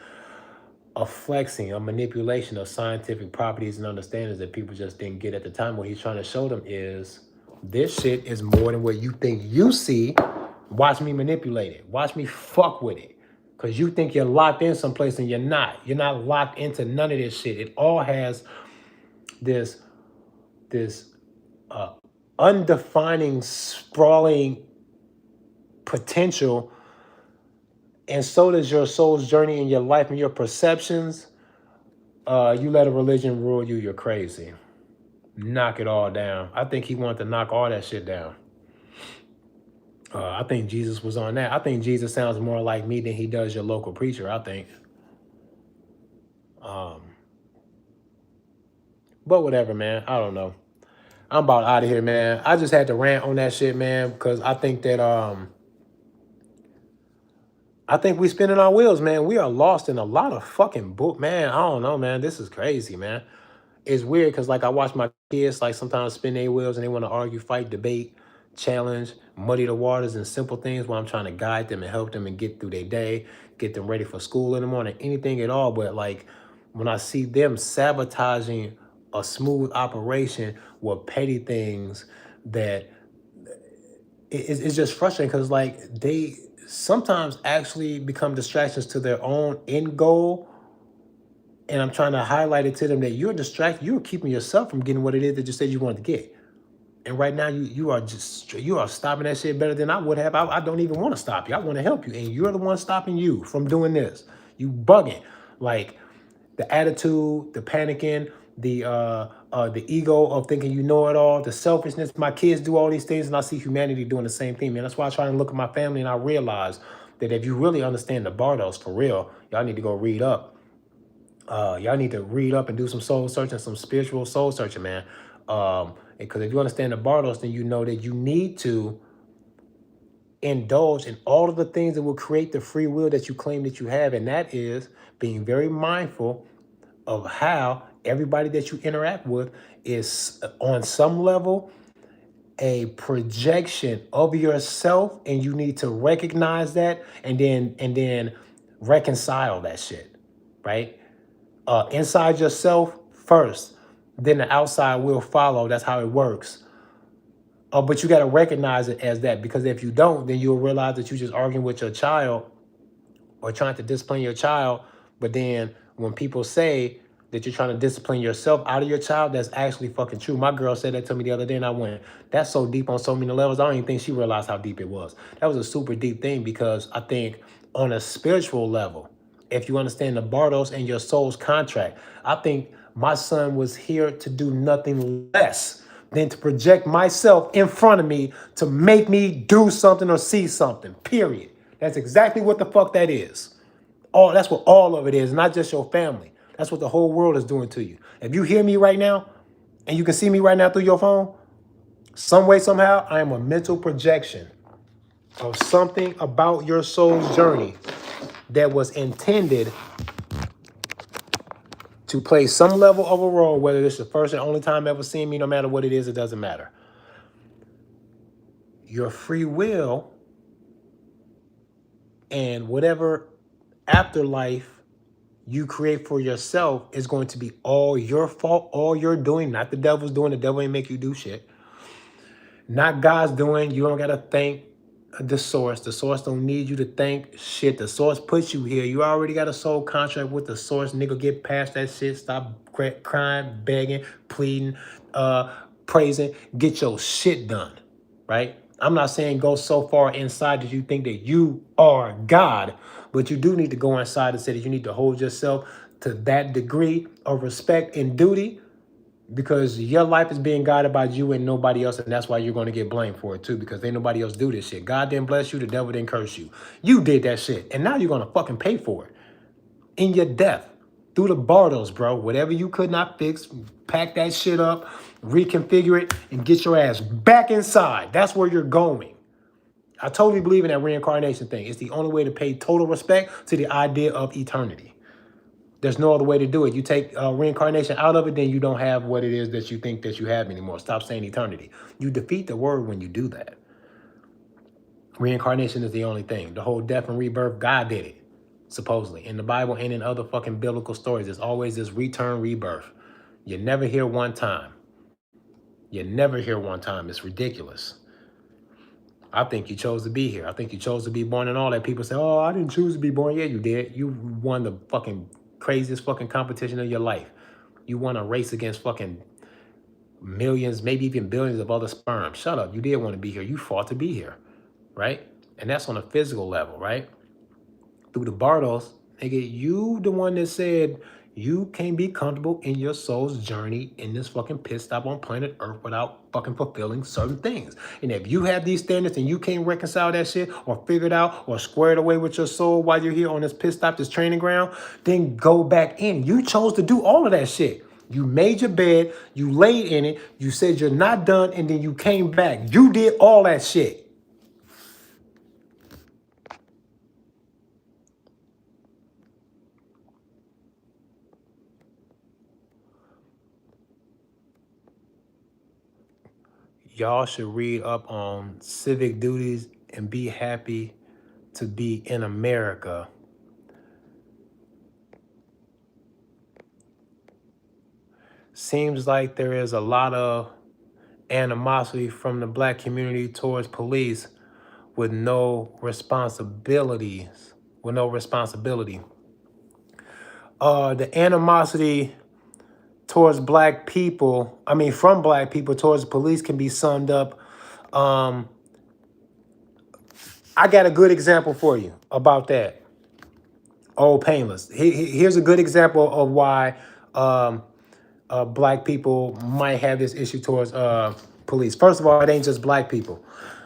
a flexing, a manipulation of scientific properties and understandings that people just didn't get at the time. What he's trying to show them is this shit is more than what you think you see. Watch me manipulate it. Watch me fuck with it. Because you think you're locked in someplace and you're not. You're not locked into none of this shit. It all has this undefining, sprawling potential, and so does your soul's journey in your life and your perceptions. You let a religion rule you, you're crazy. Knock it all down. I think he wanted to knock all that shit down. I think Jesus was on that. I think Jesus sounds more like me than he does your local preacher, I think. But whatever, man. I don't know. I'm about out of here, man. I just had to rant on that shit, man, because I think that I think we spinning our wheels, man. We are lost in a lot of fucking book, man. I don't know, man. This is crazy, man. It's weird because like I watch my kids like sometimes spin their wheels and they want to argue, fight, debate, challenge, muddy the waters and simple things while I'm trying to guide them and help them and get through their day, get them ready for school in the morning, anything at all. But like when I see them sabotaging a smooth operation with petty things that it's just frustrating because like they sometimes actually become distractions to their own end goal. And I'm trying to highlight it to them that you're distracted, you're keeping yourself from getting what it is that you said you wanted to get. And right now you are stopping that shit better than I would have. I don't even want to stop you. I want to help you. And you're the one stopping you from doing this. You bugging. Like the attitude, the panicking, the ego of thinking you know it all, the selfishness. My kids do all these things and I see humanity doing the same thing, man. That's why I try and look at my family and I realize that if you really understand the Bardos for real, y'all need to go read up. Y'all need to read up and do some soul searching, some spiritual soul searching, man. Because if you understand the Bardos, then you know that you need to indulge in all of the things that will create the free will that you claim that you have. And that is being very mindful of how everybody that you interact with is on some level a projection of yourself, and you need to recognize that and then reconcile that shit, right? Inside yourself first, then the outside will follow. That's how it works. But you got to recognize it as that, because if you don't, then you'll realize that you're just arguing with your child or trying to discipline your child. But then when people say that you're trying to discipline yourself out of your child, that's actually fucking true. My girl said that to me the other day, and I went, that's so deep on so many levels. I don't even think she realized how deep it was. That was a super deep thing, because I think on a spiritual level, if you understand the Bardos and your soul's contract, I think my son was here to do nothing less than to project myself in front of me to make me do something or see something, period. That's exactly what the fuck that is. That's what all of it is, not just your family. That's what the whole world is doing to you. If you hear me right now, and you can see me right now through your phone, some way, somehow, I am a mental projection of something about your soul's journey that was intended to play some level of a role, whether this is the first and only time ever seeing me, no matter what it is, it doesn't matter. Your free will and whatever afterlife you create for yourself is going to be all your fault, all you're doing, not the devil's doing. The devil ain't make you do shit. Not God's doing. You don't got to thank the source. The source don't need you to thank shit. The source puts you here. You already got a soul contract with the source. Nigga, get past that shit. Stop crying, begging, pleading, praising. Get your shit done, right? I'm not saying go so far inside that you think that you are God, but you do need to go inside and say that you need to hold yourself to that degree of respect and duty, because your life is being guided by you and nobody else, and that's why you're going to get blamed for it too, because ain't nobody else do this shit. God didn't bless you, the devil didn't curse you. You did that shit, and now you're going to fucking pay for it in your death through the Bardos, bro. Whatever you could not fix, pack that shit up, reconfigure it, and get your ass back inside. That's where you're going. I totally believe in that reincarnation thing. It's the only way to pay total respect to the idea of eternity. There's no other way to do it. You take reincarnation out of it, then you don't have what it is that you think that you have anymore. Stop saying eternity. You defeat the word when you do that. Reincarnation is the only thing. The whole death and rebirth, God did it, supposedly. In the Bible and in other fucking biblical stories, there's always this return, rebirth. You never hear one time. You never hear one time. It's ridiculous. I think you chose to be here. I think you chose to be born and all that. People say, oh, I didn't choose to be born. Yeah, you did. You won the fucking craziest fucking competition of your life. You won a race against fucking millions, maybe even billions of other sperm. Shut up. You did want to be here. You fought to be here, right? And that's on a physical level, right? Through the Bardos, nigga, you the one that said you can't be comfortable in your soul's journey in this fucking pit stop on planet Earth without fucking fulfilling certain things. And if you have these standards and you can't reconcile that shit or figure it out or square it away with your soul while you're here on this pit stop, this training ground, then go back in. You chose to do all of that shit. You made your bed, you laid in it, you said you're not done, and then you came back. You did all that shit. Y'all should read up on civic duties and be happy to be in America. seems like there is a lot of animosity from the black community towards police with no responsibilities, with no responsibility. The animosity towards black people, I mean, from black people towards police can be summed up. I got a good example for you about that. Old Painless. Here's a good example of why black people might have this issue towards police. First of all, it ain't just black people.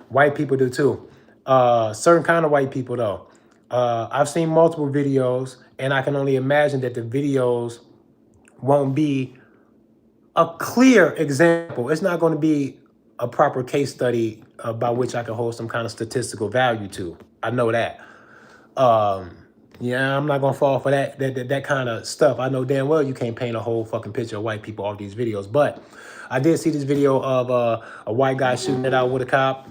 White people do too. Certain kind of white people though. I've seen multiple videos, and I can only imagine that the videos won't be a clear example. It's not going to be a proper case study by which I can hold some kind of statistical value to. I know that. Yeah, I'm not gonna fall for that kind of stuff. I know damn well you can't paint a whole fucking picture of white people off these videos, but I did see this video of a white guy shooting it out with a cop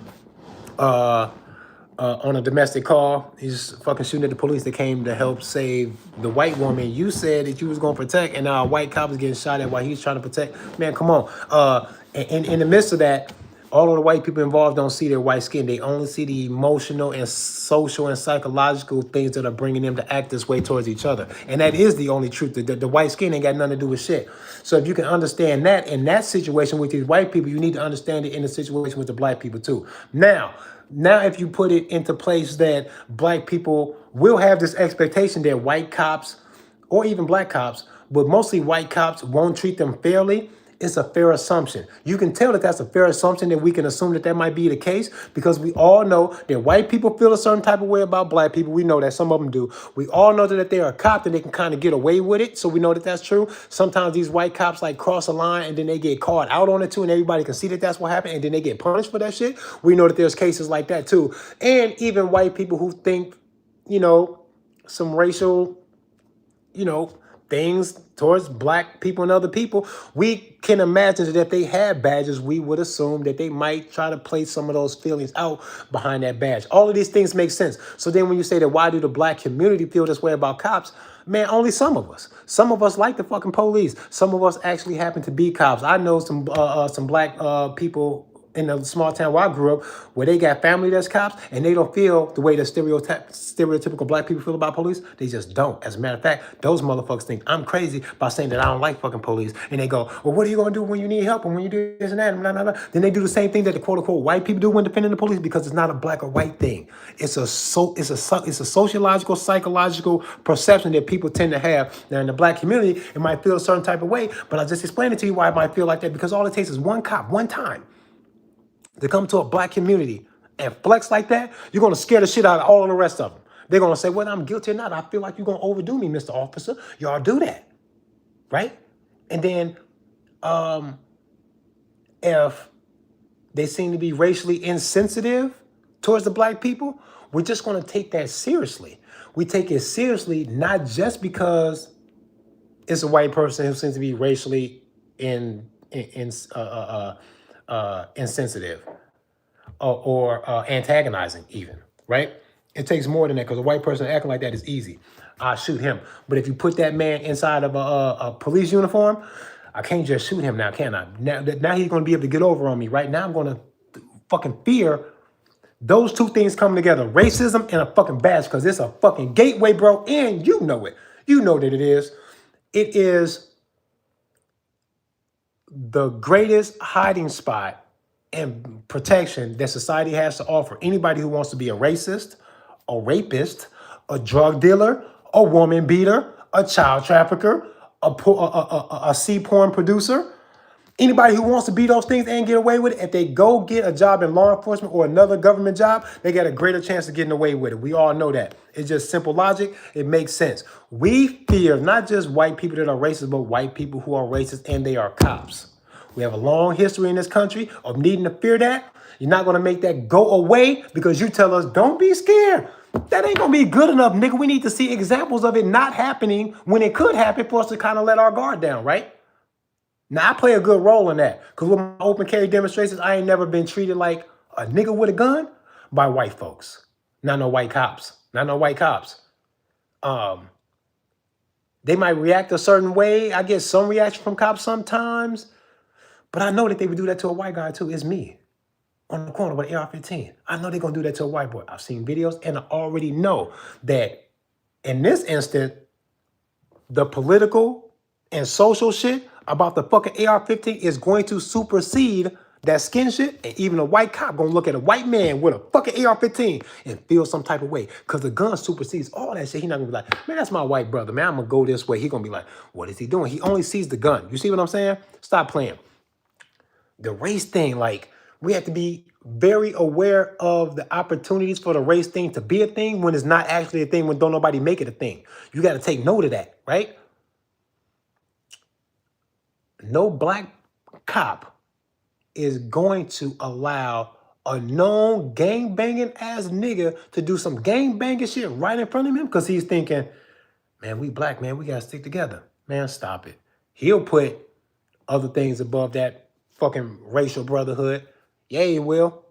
on a domestic call. He's fucking shooting at the police that came to help save the white woman you said that you was gonna protect, and now a white cop is getting shot at while he's trying to protect. Man, come on. In the midst of that, all of the white people involved don't see their white skin. They only see the emotional and social and psychological things that are bringing them to act this way towards each other. And that is the only truth. The white skin ain't got nothing to do with shit. So if you can understand that in that situation with these white people, you need to understand it in the situation with the black people too. Now, if you put it into place that black people will have this expectation that white cops or even black cops, but mostly white cops, won't treat them fairly, it's a fair assumption. You can tell that that's a fair assumption, that we can assume that that might be the case, because we all know that white people feel a certain type of way about black people. We know that some of them do. We all know that if they're a cop, then they can kind of get away with it. So we know that that's true. Sometimes these white cops like cross a line and then they get caught out on it too, and everybody can see that that's what happened, and then they get punished for that shit. We know that there's cases like that too. And even white people who think, some racial, things towards black people and other people, we can imagine that if they had badges, we would assume that they might try to play some of those feelings out behind that badge. All of these things make sense. So then when you say that, why do the black community feel this way about cops? Man, only some of us. Some of us like the fucking police. Some of us actually happen to be cops. I know some black people in the small town where I grew up, where they got family that's cops, and they don't feel the way the stereotypical black people feel about police. They just don't. As a matter of fact, those motherfuckers think I'm crazy by saying that I don't like fucking police. And they go, well, what are you going to do when you need help and when you do this and that? And blah, blah, blah. Then they do the same thing that the quote unquote white people do when defending the police, because it's not a black or white thing. It's a sociological, psychological perception that people tend to have. Now in the black community, it might feel a certain type of way, but I just explained it to you why it might feel like that, because all it takes is one cop, one time, to come to a black community and flex like that. You're going to scare the shit out of all of the rest of them. They're going to say, whether I'm guilty or not, I feel like you're going to overdo me, Mr. Officer. Y'all do that, right? And then if they seem to be racially insensitive towards the black people, we're just going to take that seriously. We take it seriously not just because it's a white person who seems to be racially insensitive or antagonizing even, right? It takes more than that, because a white person acting like that is easy. I shoot him. But if you put that man inside of a police uniform, I can't just shoot him now, can I? Now he's going to be able to get over on me, right? Now I'm going to fucking fear those two things come together, racism and a fucking badge, because it's a fucking gateway, bro, and you know it. You know that it is. It is the greatest hiding spot and protection that society has to offer anybody who wants to be a racist, a rapist, a drug dealer, a woman beater, a child trafficker, a C-porn producer. Anybody who wants to be those things and get away with it, if they go get a job in law enforcement or another government job, they got a greater chance of getting away with it. We all know that. It's just simple logic. It makes sense. We fear not just white people that are racist, but white people who are racist and they are cops. We have a long history in this country of needing to fear that. You're not going to make that go away because you tell us, don't be scared. That ain't going to be good enough, nigga. We need to see examples of it not happening when it could happen for us to kind of let our guard down, right? Now, I play a good role in that, because with my open carry demonstrations, I ain't never been treated like a nigga with a gun by white folks. Not no white cops. Not no white cops. They might react a certain way. I get some reaction from cops sometimes, but I know that they would do that to a white guy too. It's me on the corner with an AR-15. I know they're gonna do that to a white boy. I've seen videos and I already know that in this instant, the political and social shit about the fucking AR-15 is going to supersede that skin shit, and even a white cop gonna look at a white man with a fucking AR-15 and feel some type of way, because the gun supersedes all that shit. He not gonna be like, man, that's my white brother, man, I'm gonna go this way. He gonna be like, what is he doing? He only sees the gun. You see what I'm saying? Stop playing. The race thing, like, we have to be very aware of the opportunities for the race thing to be a thing when it's not actually a thing, when don't nobody make it a thing. You got to take note of that, right? No black cop is going to allow a known gang banging ass nigga to do some gang banging shit right in front of him because he's thinking, man, we black, man, we got to stick together. Man, stop it. He'll put other things above that fucking racial brotherhood. Yeah, he will.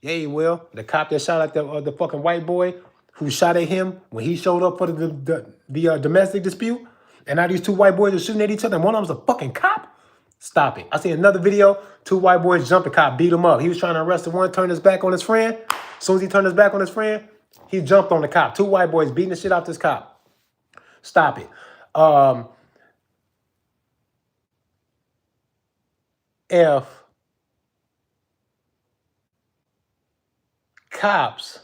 Yeah, he will. The cop that shot at the fucking white boy who shot at him when he showed up for the domestic dispute, and now these two white boys are shooting at each other, and one of them's a fucking cop. Stop it. I see another video, two white boys jumped the cop, beat him up. He was trying to arrest the one, turned his back on his friend. As soon as he turned his back on his friend, he jumped on the cop. Two white boys beating the shit out this cop. Stop it. If cops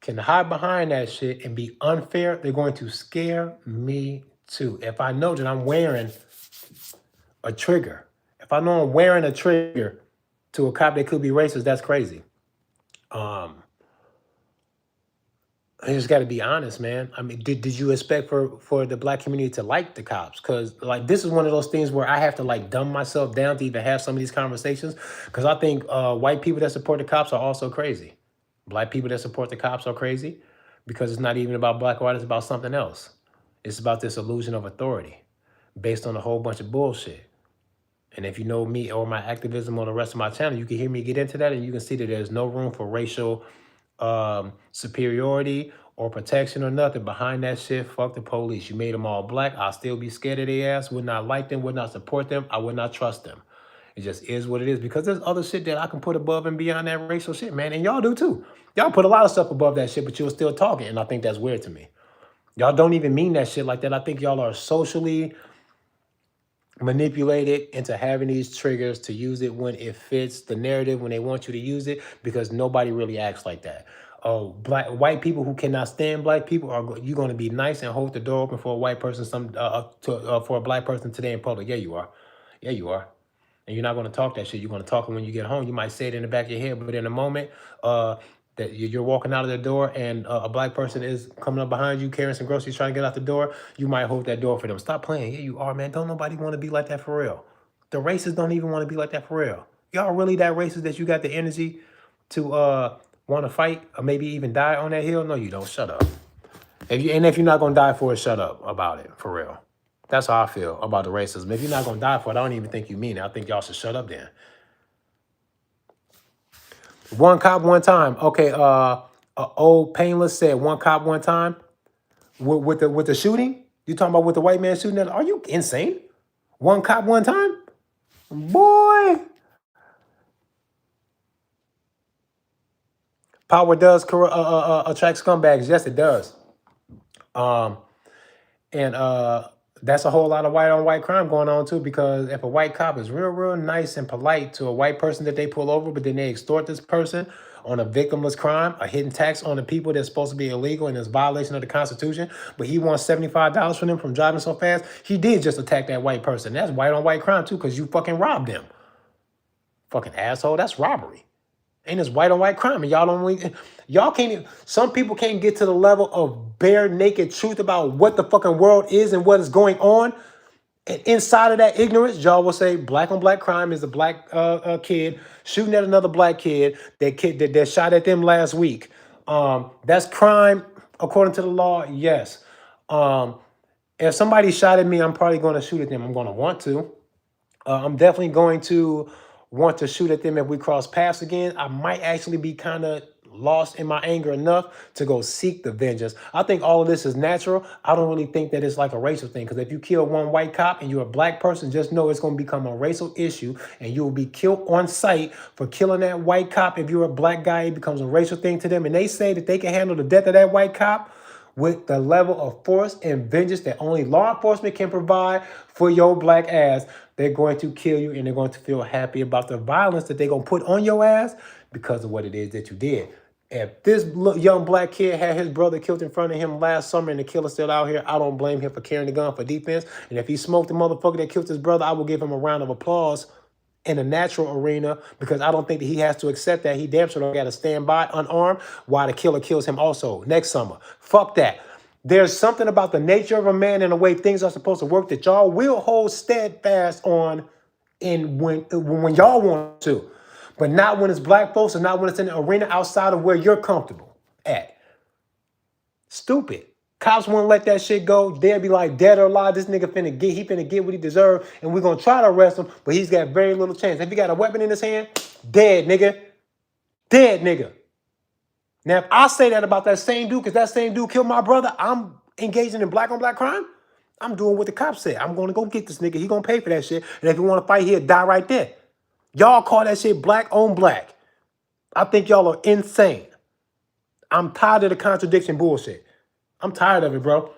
can hide behind that shit and be unfair, they're going to scare me too. If I know that I'm wearing a trigger, if I know I'm wearing a trigger to a cop that could be racist, that's crazy. I just got to be honest, man. I mean, did you expect for the black community to like the cops? Because like this is one of those things where I have to like dumb myself down to even have some of these conversations. Because I think white people that support the cops are also crazy. Black people that support the cops are crazy because it's not even about black or white. It's about something else. It's about this illusion of authority based on a whole bunch of bullshit. And if you know me or my activism on the rest of my channel, you can hear me get into that and you can see that there's no room for racial superiority or protection or nothing. Behind that shit, fuck the police. You made them all black. I'll still be scared of their ass, would not like them, would not support them. I would not trust them. It just is what it is, because there's other shit that I can put above and beyond that racial shit, man. And y'all do too. Y'all put a lot of stuff above that shit, but you're still talking. And I think that's weird to me. Y'all don't even mean that shit like that. I think y'all are socially manipulated into having these triggers to use it when it fits the narrative, when they want you to use it, because nobody really acts like that. White people who cannot stand black people, are you going to be nice and hold the door open for a white person, for a black person today in public? Yeah, you are. Yeah, you are. And you're not going to talk that shit. You're going to talk it when you get home. You might say it in the back of your head, but in a moment that you're walking out of the door and a black person is coming up behind you carrying some groceries trying to get out the door, you might hold that door for them. Stop playing. Yeah, you are, man. Don't nobody want to be like that for real. The racists don't even want to be like that for real. Y'all really that racist that you got the energy to want to fight or maybe even die on that hill? No, you don't. Shut up. If you're not going to die for it, shut up about it, for real. That's how I feel about the racism. If you're not going to die for it, I don't even think you mean it. I think y'all should shut up then. One cop, one time. Okay, old Painless said one cop, one time. With the shooting? You talking about with the white man shooting? Are you insane? One cop, one time? Boy. Power does attract scumbags. Yes, it does. That's a whole lot of white on white crime going on too, because if a white cop is real nice and polite to a white person that they pull over, but then they extort this person on a victimless crime, a hidden tax on the people that's supposed to be illegal and is violation of the Constitution, but he wants $75 from them from driving so fast, he did just attack that white person. That's white on white crime too, because you fucking robbed them. Fucking asshole, that's robbery. And it's white on white crime. And y'all can't even, some people can't get to the level of bare naked truth about what the fucking world is and what is going on. And inside of that ignorance, y'all will say black on black crime is a black kid shooting at another black kid that shot at them last week. That's crime according to the law, yes. If somebody shot at me, I'm probably going to shoot at them. I'm going to want to. I'm definitely going to want to shoot at them if we cross paths again. I might actually be kind of lost in my anger enough to go seek the vengeance. I think all of this is natural. I don't really think that it's like a racial thing, because if you kill one white cop and you're a black person, just know it's going to become a racial issue and you will be killed on sight for killing that white cop. If you're a black guy, it becomes a racial thing to them. And they say that they can handle the death of that white cop with the level of force and vengeance that only law enforcement can provide for your black ass. They're going to kill you and they're going to feel happy about the violence that they're going to put on your ass because of what it is that you did. If this young black kid had his brother killed in front of him last summer and the killer's still out here, I don't blame him for carrying the gun for defense. And if he smoked the motherfucker that killed his brother, I will give him a round of applause in the natural arena, because I don't think that he has to accept that. He damn sure don't got to stand by unarmed while the killer kills him also next summer. Fuck that. There's something about the nature of a man and the way things are supposed to work that y'all will hold steadfast on when y'all want to, but not when it's black folks and not when it's in the arena outside of where you're comfortable at. Stupid. Cops won't let that shit go. They'll be like, dead or alive, this nigga finna get what he deserves, and we're gonna try to arrest him, but he's got very little chance. If he got a weapon in his hand, dead nigga. Dead nigga. Now, if I say that about that same dude, because that same dude killed my brother, I'm engaging in black on black crime, I'm doing what the cops said. I'm gonna go get this nigga. He gonna pay for that shit. And if he wanna fight, he'll die right there. Y'all call that shit black on black. I think y'all are insane. I'm tired of the contradiction bullshit. I'm tired of it, bro.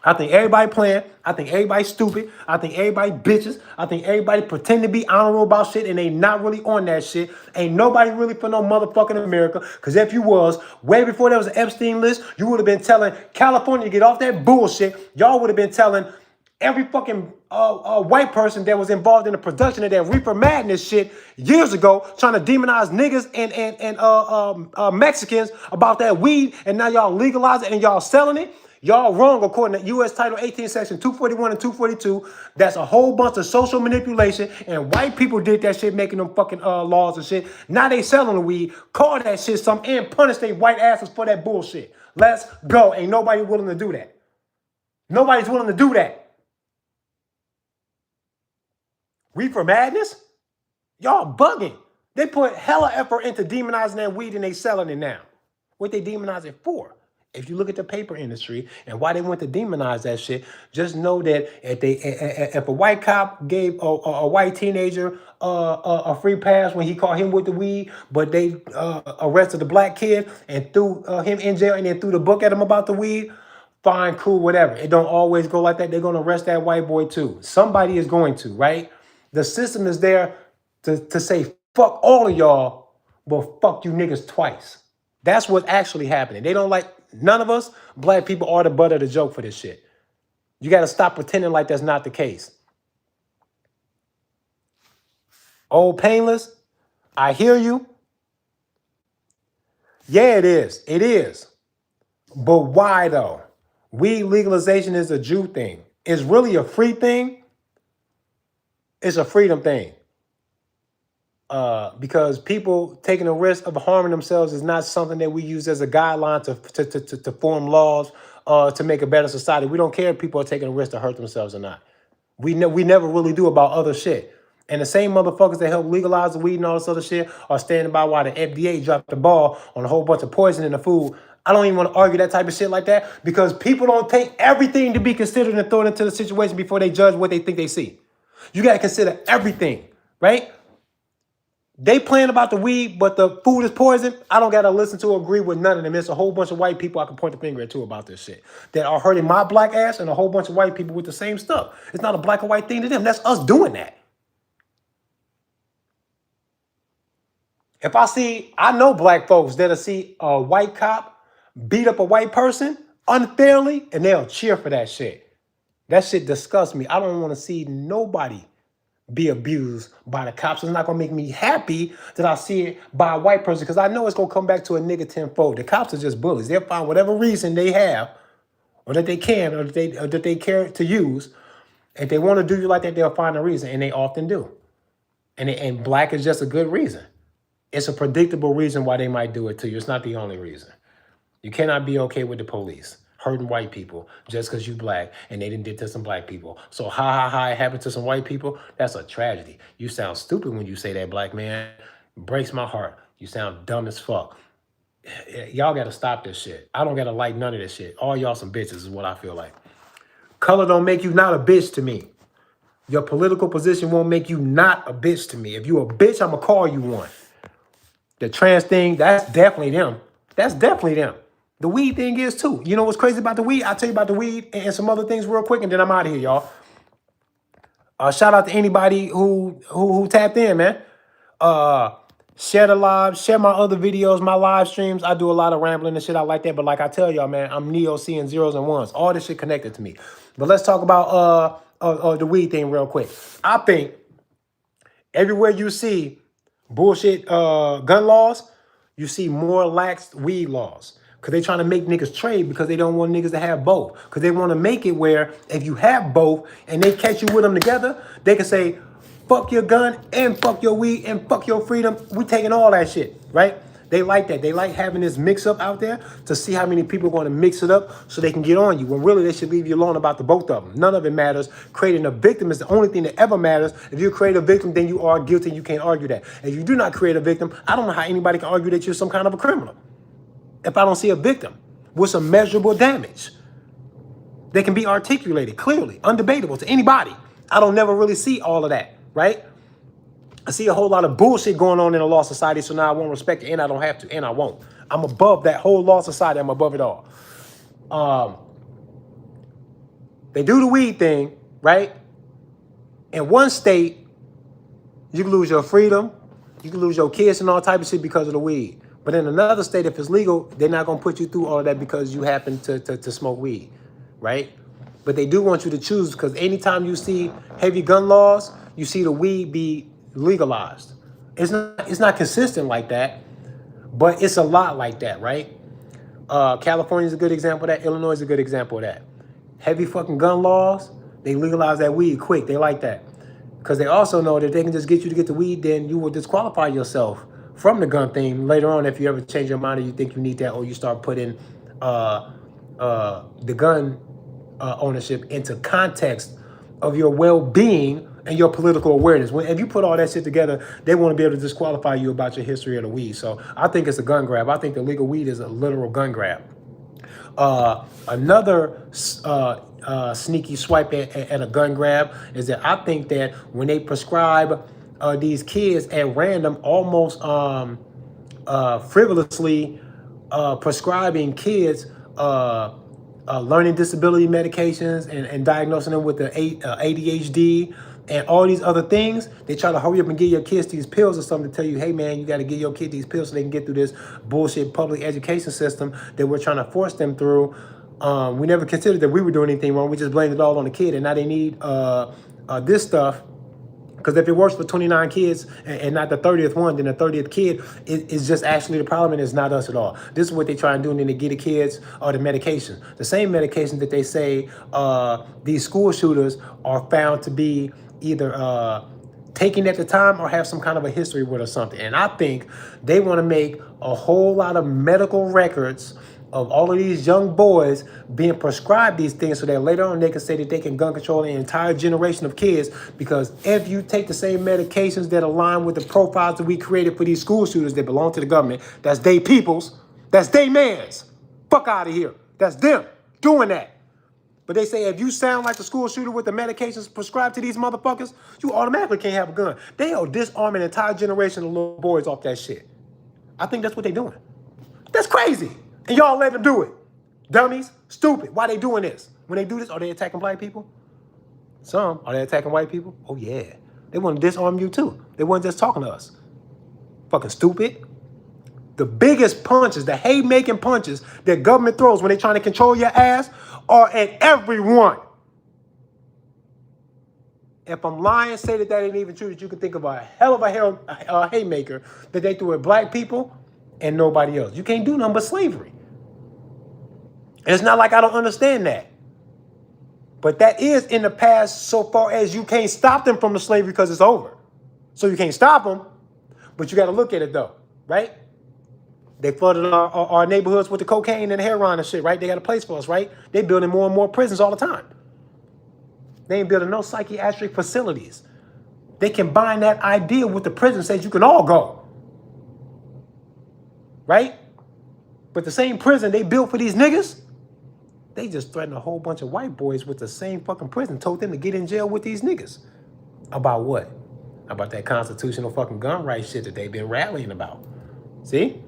I think everybody playing. I think everybody stupid. I think everybody bitches. I think everybody pretend to be honorable about shit and they not really on that shit. Ain't nobody really for no motherfucking America. Because if you was, way before there was an Epstein list, you would have been telling California to get off that bullshit. Y'all would have been telling every fucking white person that was involved in the production of that Reefer Madness shit years ago, trying to demonize niggas and Mexicans about that weed, and now y'all legalize it and y'all selling it. Y'all wrong according to U.S. Title 18, Section 241 and 242. That's a whole bunch of social manipulation, and white people did that shit, making them fucking laws and shit. Now they selling the weed. Call that shit something and punish their white asses for that bullshit. Let's go. Ain't nobody willing to do that. Nobody's willing to do that. Reefer Madness? Y'all bugging. They put hella effort into demonizing that weed and they selling it now. What they demonize it for? If you look at the paper industry and why they went to demonize that shit, just know that if a white cop gave a white teenager a free pass when he caught him with the weed, but they arrested the black kid and threw him in jail and then threw the book at him about the weed, fine, cool, whatever. It don't always go like that. They're going to arrest that white boy too. Somebody is going to, right? The system is there to say, fuck all of y'all, but fuck you niggas twice. That's what's actually happening. They don't like, none of us black people are the butt of the joke for this shit. You got to stop pretending like that's not the case. Old Painless, I hear you. Yeah, it is. It is. But why though? Weed legalization is a Jew thing. It's really a free thing. It's a freedom thing. Because people taking a risk of harming themselves is not something that we use as a guideline to form laws to make a better society. We don't care if people are taking a risk to hurt themselves or not. We never really do about other shit. And the same motherfuckers that help legalize the weed and all this other shit are standing by while the FDA dropped the ball on a whole bunch of poison in the food. I don't even want to argue that type of shit like that, because people don't take everything to be considered and throw it into the situation before they judge what they think they see. You got to consider everything, right? They playing about the weed, but the food is poison. I don't got to listen to or agree with none of them. It's a whole bunch of white people I can point the finger at too about this shit that are hurting my black ass, and a whole bunch of white people with the same stuff. It's not a black or white thing to them. That's us doing that. If I know black folks that'll see a white cop beat up a white person unfairly, and they'll cheer for that shit. That shit disgusts me. I don't want to see nobody be abused by the cops. It's not going to make me happy that I see it by a white person, because I know it's going to come back to a nigga tenfold. The cops are just bullies. They'll find whatever reason they have, or that they can, or that they care to use. If they want to do you like that, they'll find a reason, and they often do. And black is just a good reason. It's a predictable reason why they might do it to you. It's not the only reason. You cannot be okay with the police hurting white people just because you black and they didn't do it to some black people. So it happened to some white people. That's a tragedy. You sound stupid when you say that, black man. It breaks my heart. You sound dumb as fuck. y'all got to stop this shit. I don't got to like none of this shit. All y'all some bitches is what I feel like. Color don't make you not a bitch to me. Your political position won't make you not a bitch to me. If you a bitch, I'm going to call you one. The trans thing, that's definitely them. That's definitely them. The weed thing is too. You know what's crazy about the weed? I'll tell you about the weed and some other things real quick, and then I'm out of here, y'all. Shout out to anybody who tapped in, man. Share the live, share my other videos, my live streams. I do a lot of rambling and shit. I like that. But like I tell y'all, man, I'm Neo seeing zeros and ones. All this shit connected to me. But let's talk about the weed thing real quick. I think everywhere you see bullshit gun laws, you see more lax weed laws. Because they trying to make niggas trade because they don't want niggas to have both. Because they want to make it where if you have both and they catch you with them together, they can say, fuck your gun and fuck your weed and fuck your freedom. We taking all that shit, right? They like that. They like having this mix up out there to see how many people are going to mix it up so they can get on you. When really they should leave you alone about the both of them. None of it matters. Creating a victim is the only thing that ever matters. If you create a victim, then you are guilty. You can't argue that. If you do not create a victim, I don't know how anybody can argue that you're some kind of a criminal. If I don't see a victim with some measurable damage, they can be articulated clearly, undebatable to anybody. I don't never really see all of that, right? I see a whole lot of bullshit going on in a law society, so now I won't respect it, and I don't have to, and I won't. I'm above that whole law society. I'm above it all. They do the weed thing, right? In one state, you can lose your freedom, you can lose your kids and all type of shit because of the weed. But in another state, if it's legal, they're not going to put you through all of that because you happen to smoke weed, right? But they do want you to choose because anytime you see heavy gun laws, you see the weed be legalized. It's not consistent like that, but it's a lot like that, right? California is a good example of that. Illinois is a good example of that. Heavy fucking gun laws, they legalize that weed quick. They like that. Because they also know that if they can just get you to get the weed, then you will disqualify yourself from the gun thing later on if you ever change your mind or you think you need that or you start putting the gun ownership into context of your well-being and your political awareness. If you put all that shit together, they want to be able to disqualify you about your history of the weed. So I think it's a gun grab. I think the legal weed is a literal gun grab. Another sneaky swipe at a gun grab is that I think that when they prescribe these kids at random, almost frivolously prescribing kids learning disability medications and diagnosing them with the ADHD and all these other things, they try to hurry up and give your kids these pills or something to tell you, hey man, you got to give your kid these pills so they can get through this bullshit public education system that we're trying to force them through. We never considered that we were doing anything wrong. We just blamed it all on the kid, and now they need this stuff. Because if it works for 29 kids and not the 30th one, then the 30th kid is just actually the problem and it's not us at all. This is what they try and do, and then they get the kids the medication. The same medication that they say these school shooters are found to be either taking at the time or have some kind of a history with or something. And I think they want to make a whole lot of medical records of all of these young boys being prescribed these things so that later on they can say that they can gun control an entire generation of kids. Because if you take the same medications that align with the profiles that we created for these school shooters that belong to the government, that's they peoples, that's they mans. Fuck out of here. That's them doing that. But they say if you sound like the school shooter with the medications prescribed to these motherfuckers, you automatically can't have a gun. They are disarming an entire generation of little boys off that shit. I think that's what they're doing. That's crazy. And y'all let them do it. Dummies, stupid. Why they doing this? When they do this, are they attacking black people? Some. Are they attacking white people? Oh, yeah. They want to disarm you, too. They weren't just talking to us. Fucking stupid. The biggest punches, the haymaking punches that government throws when they're trying to control your ass are at everyone. If I'm lying, say that ain't even true, that you can think of a hell of a haymaker that they threw at black people and nobody else. You can't do nothing but slavery. And it's not like I don't understand that. But that is in the past so far as you can't stop them from the slavery because it's over. So you can't stop them, but you got to look at it though, right? They flooded our neighborhoods with the cocaine and heroin and shit, right? They got a place for us, right? They building more and more prisons all the time. They ain't building no psychiatric facilities. They combine that idea with the prison, says you can all go. Right? But the same prison they built for these niggas, they just threatened a whole bunch of white boys with the same fucking prison, told them to get in jail with these niggas. About what? About that constitutional fucking gun rights shit that they've been rallying about. See?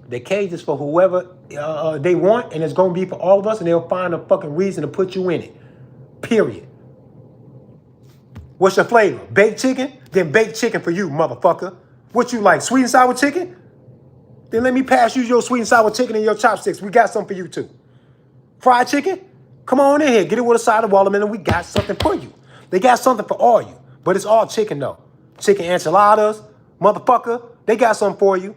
The cage is for whoever they want, and it's going to be for all of us, and they'll find a fucking reason to put you in it. Period. What's your flavor? Baked chicken? Then baked chicken for you, motherfucker. What you like, sweet and sour chicken? Then let me pass you your sweet and sour chicken and your chopsticks. We got something for you too. Fried chicken? Come on in here. Get it with a side of watermelon, and we got something for you. They got something for all you, but it's all chicken though. Chicken enchiladas, motherfucker. They got something for you.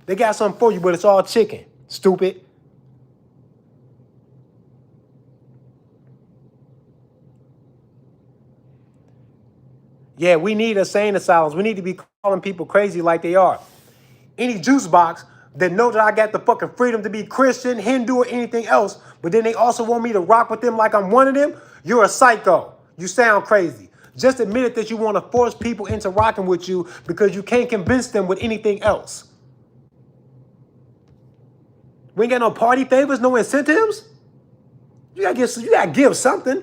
They got something for you, but it's all chicken. Stupid. Yeah, we need insane asylums. We need to be calling people crazy like they are. Any juice box that know that I got the fucking freedom to be Christian, Hindu, or anything else, but then they also want me to rock with them like I'm one of them, you're a psycho. You sound crazy. Just admit it that you want to force people into rocking with you because you can't convince them with anything else. We ain't got no party favors, no incentives. You gotta give something.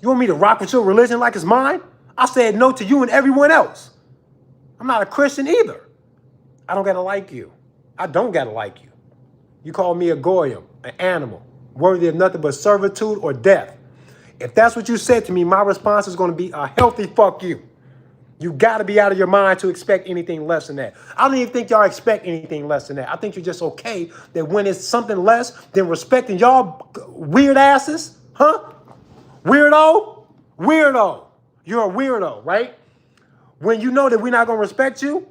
You want me to rock with your religion like it's mine? I said no to you and everyone else. I'm not a Christian either. I don't gotta like you. I don't gotta like you. You call me a goyim, an animal, worthy of nothing but servitude or death. If that's what you said to me, my response is gonna be a healthy fuck you. You gotta be out of your mind to expect anything less than that. I don't even think y'all expect anything less than that. I think you're just okay that when it's something less than respecting y'all weird asses, huh? Weirdo? Weirdo. You're a weirdo, right? When you know that we're not gonna respect you,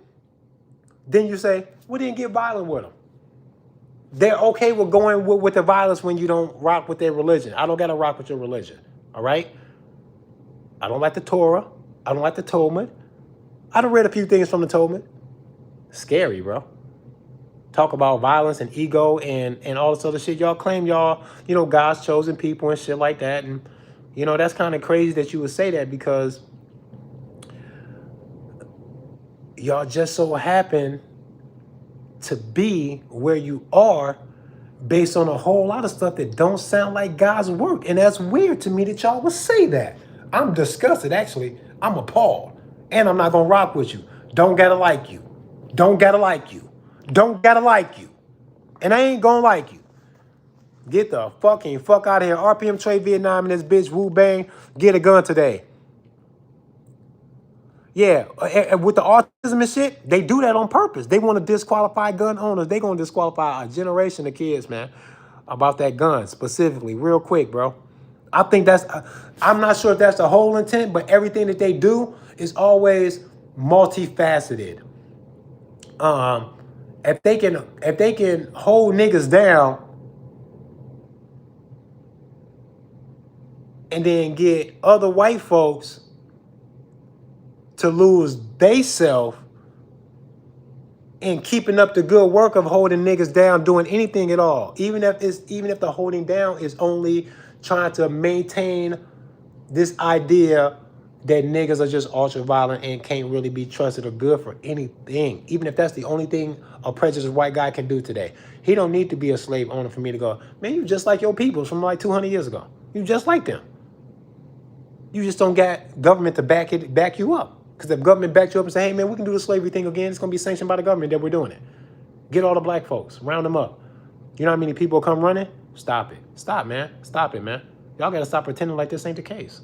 then you say, we didn't get violent with them. They're okay with going with the violence when you don't rock with their religion. I don't gotta rock with your religion, all right? I don't like the Torah. I don't like the Talmud. I done read a few things from the Talmud. Scary, bro. Talk about violence and ego and all this other shit. Y'all claim y'all, God's chosen people and shit like that. And, that's kind of crazy that you would say that because y'all just so happen to be where you are based on a whole lot of stuff that don't sound like God's work. And that's weird to me that y'all would say that. I'm disgusted, actually. I'm appalled. And I'm not going to rock with you. Don't gotta like you. Don't gotta like you. Don't gotta like you. And I ain't going to like you. Get the fuck out of here. RPM Trade Vietnam and this bitch Wu Bang. Get a gun today. Yeah, with the autism and shit, they do that on purpose. They want to disqualify gun owners. They going to disqualify a generation of kids, man, about that gun specifically. Real quick, bro. I think I'm not sure if that's the whole intent, but everything that they do is always multifaceted. If they can hold niggas down and then get other white folks to lose they self in keeping up the good work of holding niggas down, doing anything at all, even if the holding down is only trying to maintain this idea that niggas are just ultra violent and can't really be trusted or good for anything, even if that's the only thing a prejudiced white guy can do today. He don't need to be a slave owner for me to go, man, you just like your peoples from like 200 years ago. You just like them. You just don't got government to back you up. Because if government backed you up and say, hey, man, we can do the slavery thing again, it's going to be sanctioned by the government that we're doing it. Get all the black folks. Round them up. You know how many people come running? Stop it. Stop, man. Stop it, man. Y'all got to stop pretending like this ain't the case.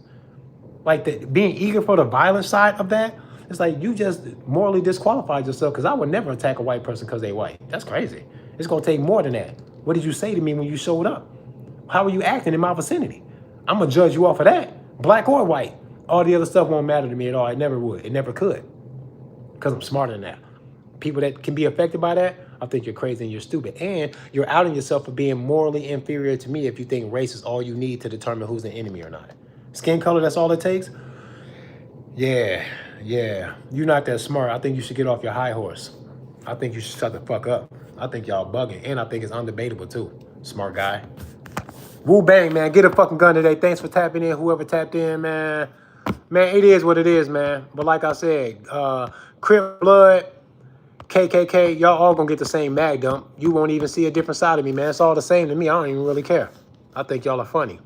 Like being eager for the violent side of that, it's like you just morally disqualified yourself because I would never attack a white person because they white. That's crazy. It's going to take more than that. What did you say to me when you showed up? How were you acting in my vicinity? I'm going to judge you off of that, black or white. All the other stuff won't matter to me at all. It never would. It never could. Because I'm smarter than that. People that can be affected by that, I think you're crazy and you're stupid. And you're outing yourself for being morally inferior to me if you think race is all you need to determine who's an enemy or not. Skin color, that's all it takes? Yeah. You're not that smart. I think you should get off your high horse. I think you should shut the fuck up. I think y'all bugging. And I think it's undebatable too. Smart guy. Wu Bang, man. Get a fucking gun today. Thanks for tapping in. Whoever tapped in, man. Man, it is what it is, man. But like I said, Crip Blood, KKK, y'all all gonna get the same mag dump. You won't even see a different side of me, man. It's all the same to me. I don't even really care. I think y'all are funny.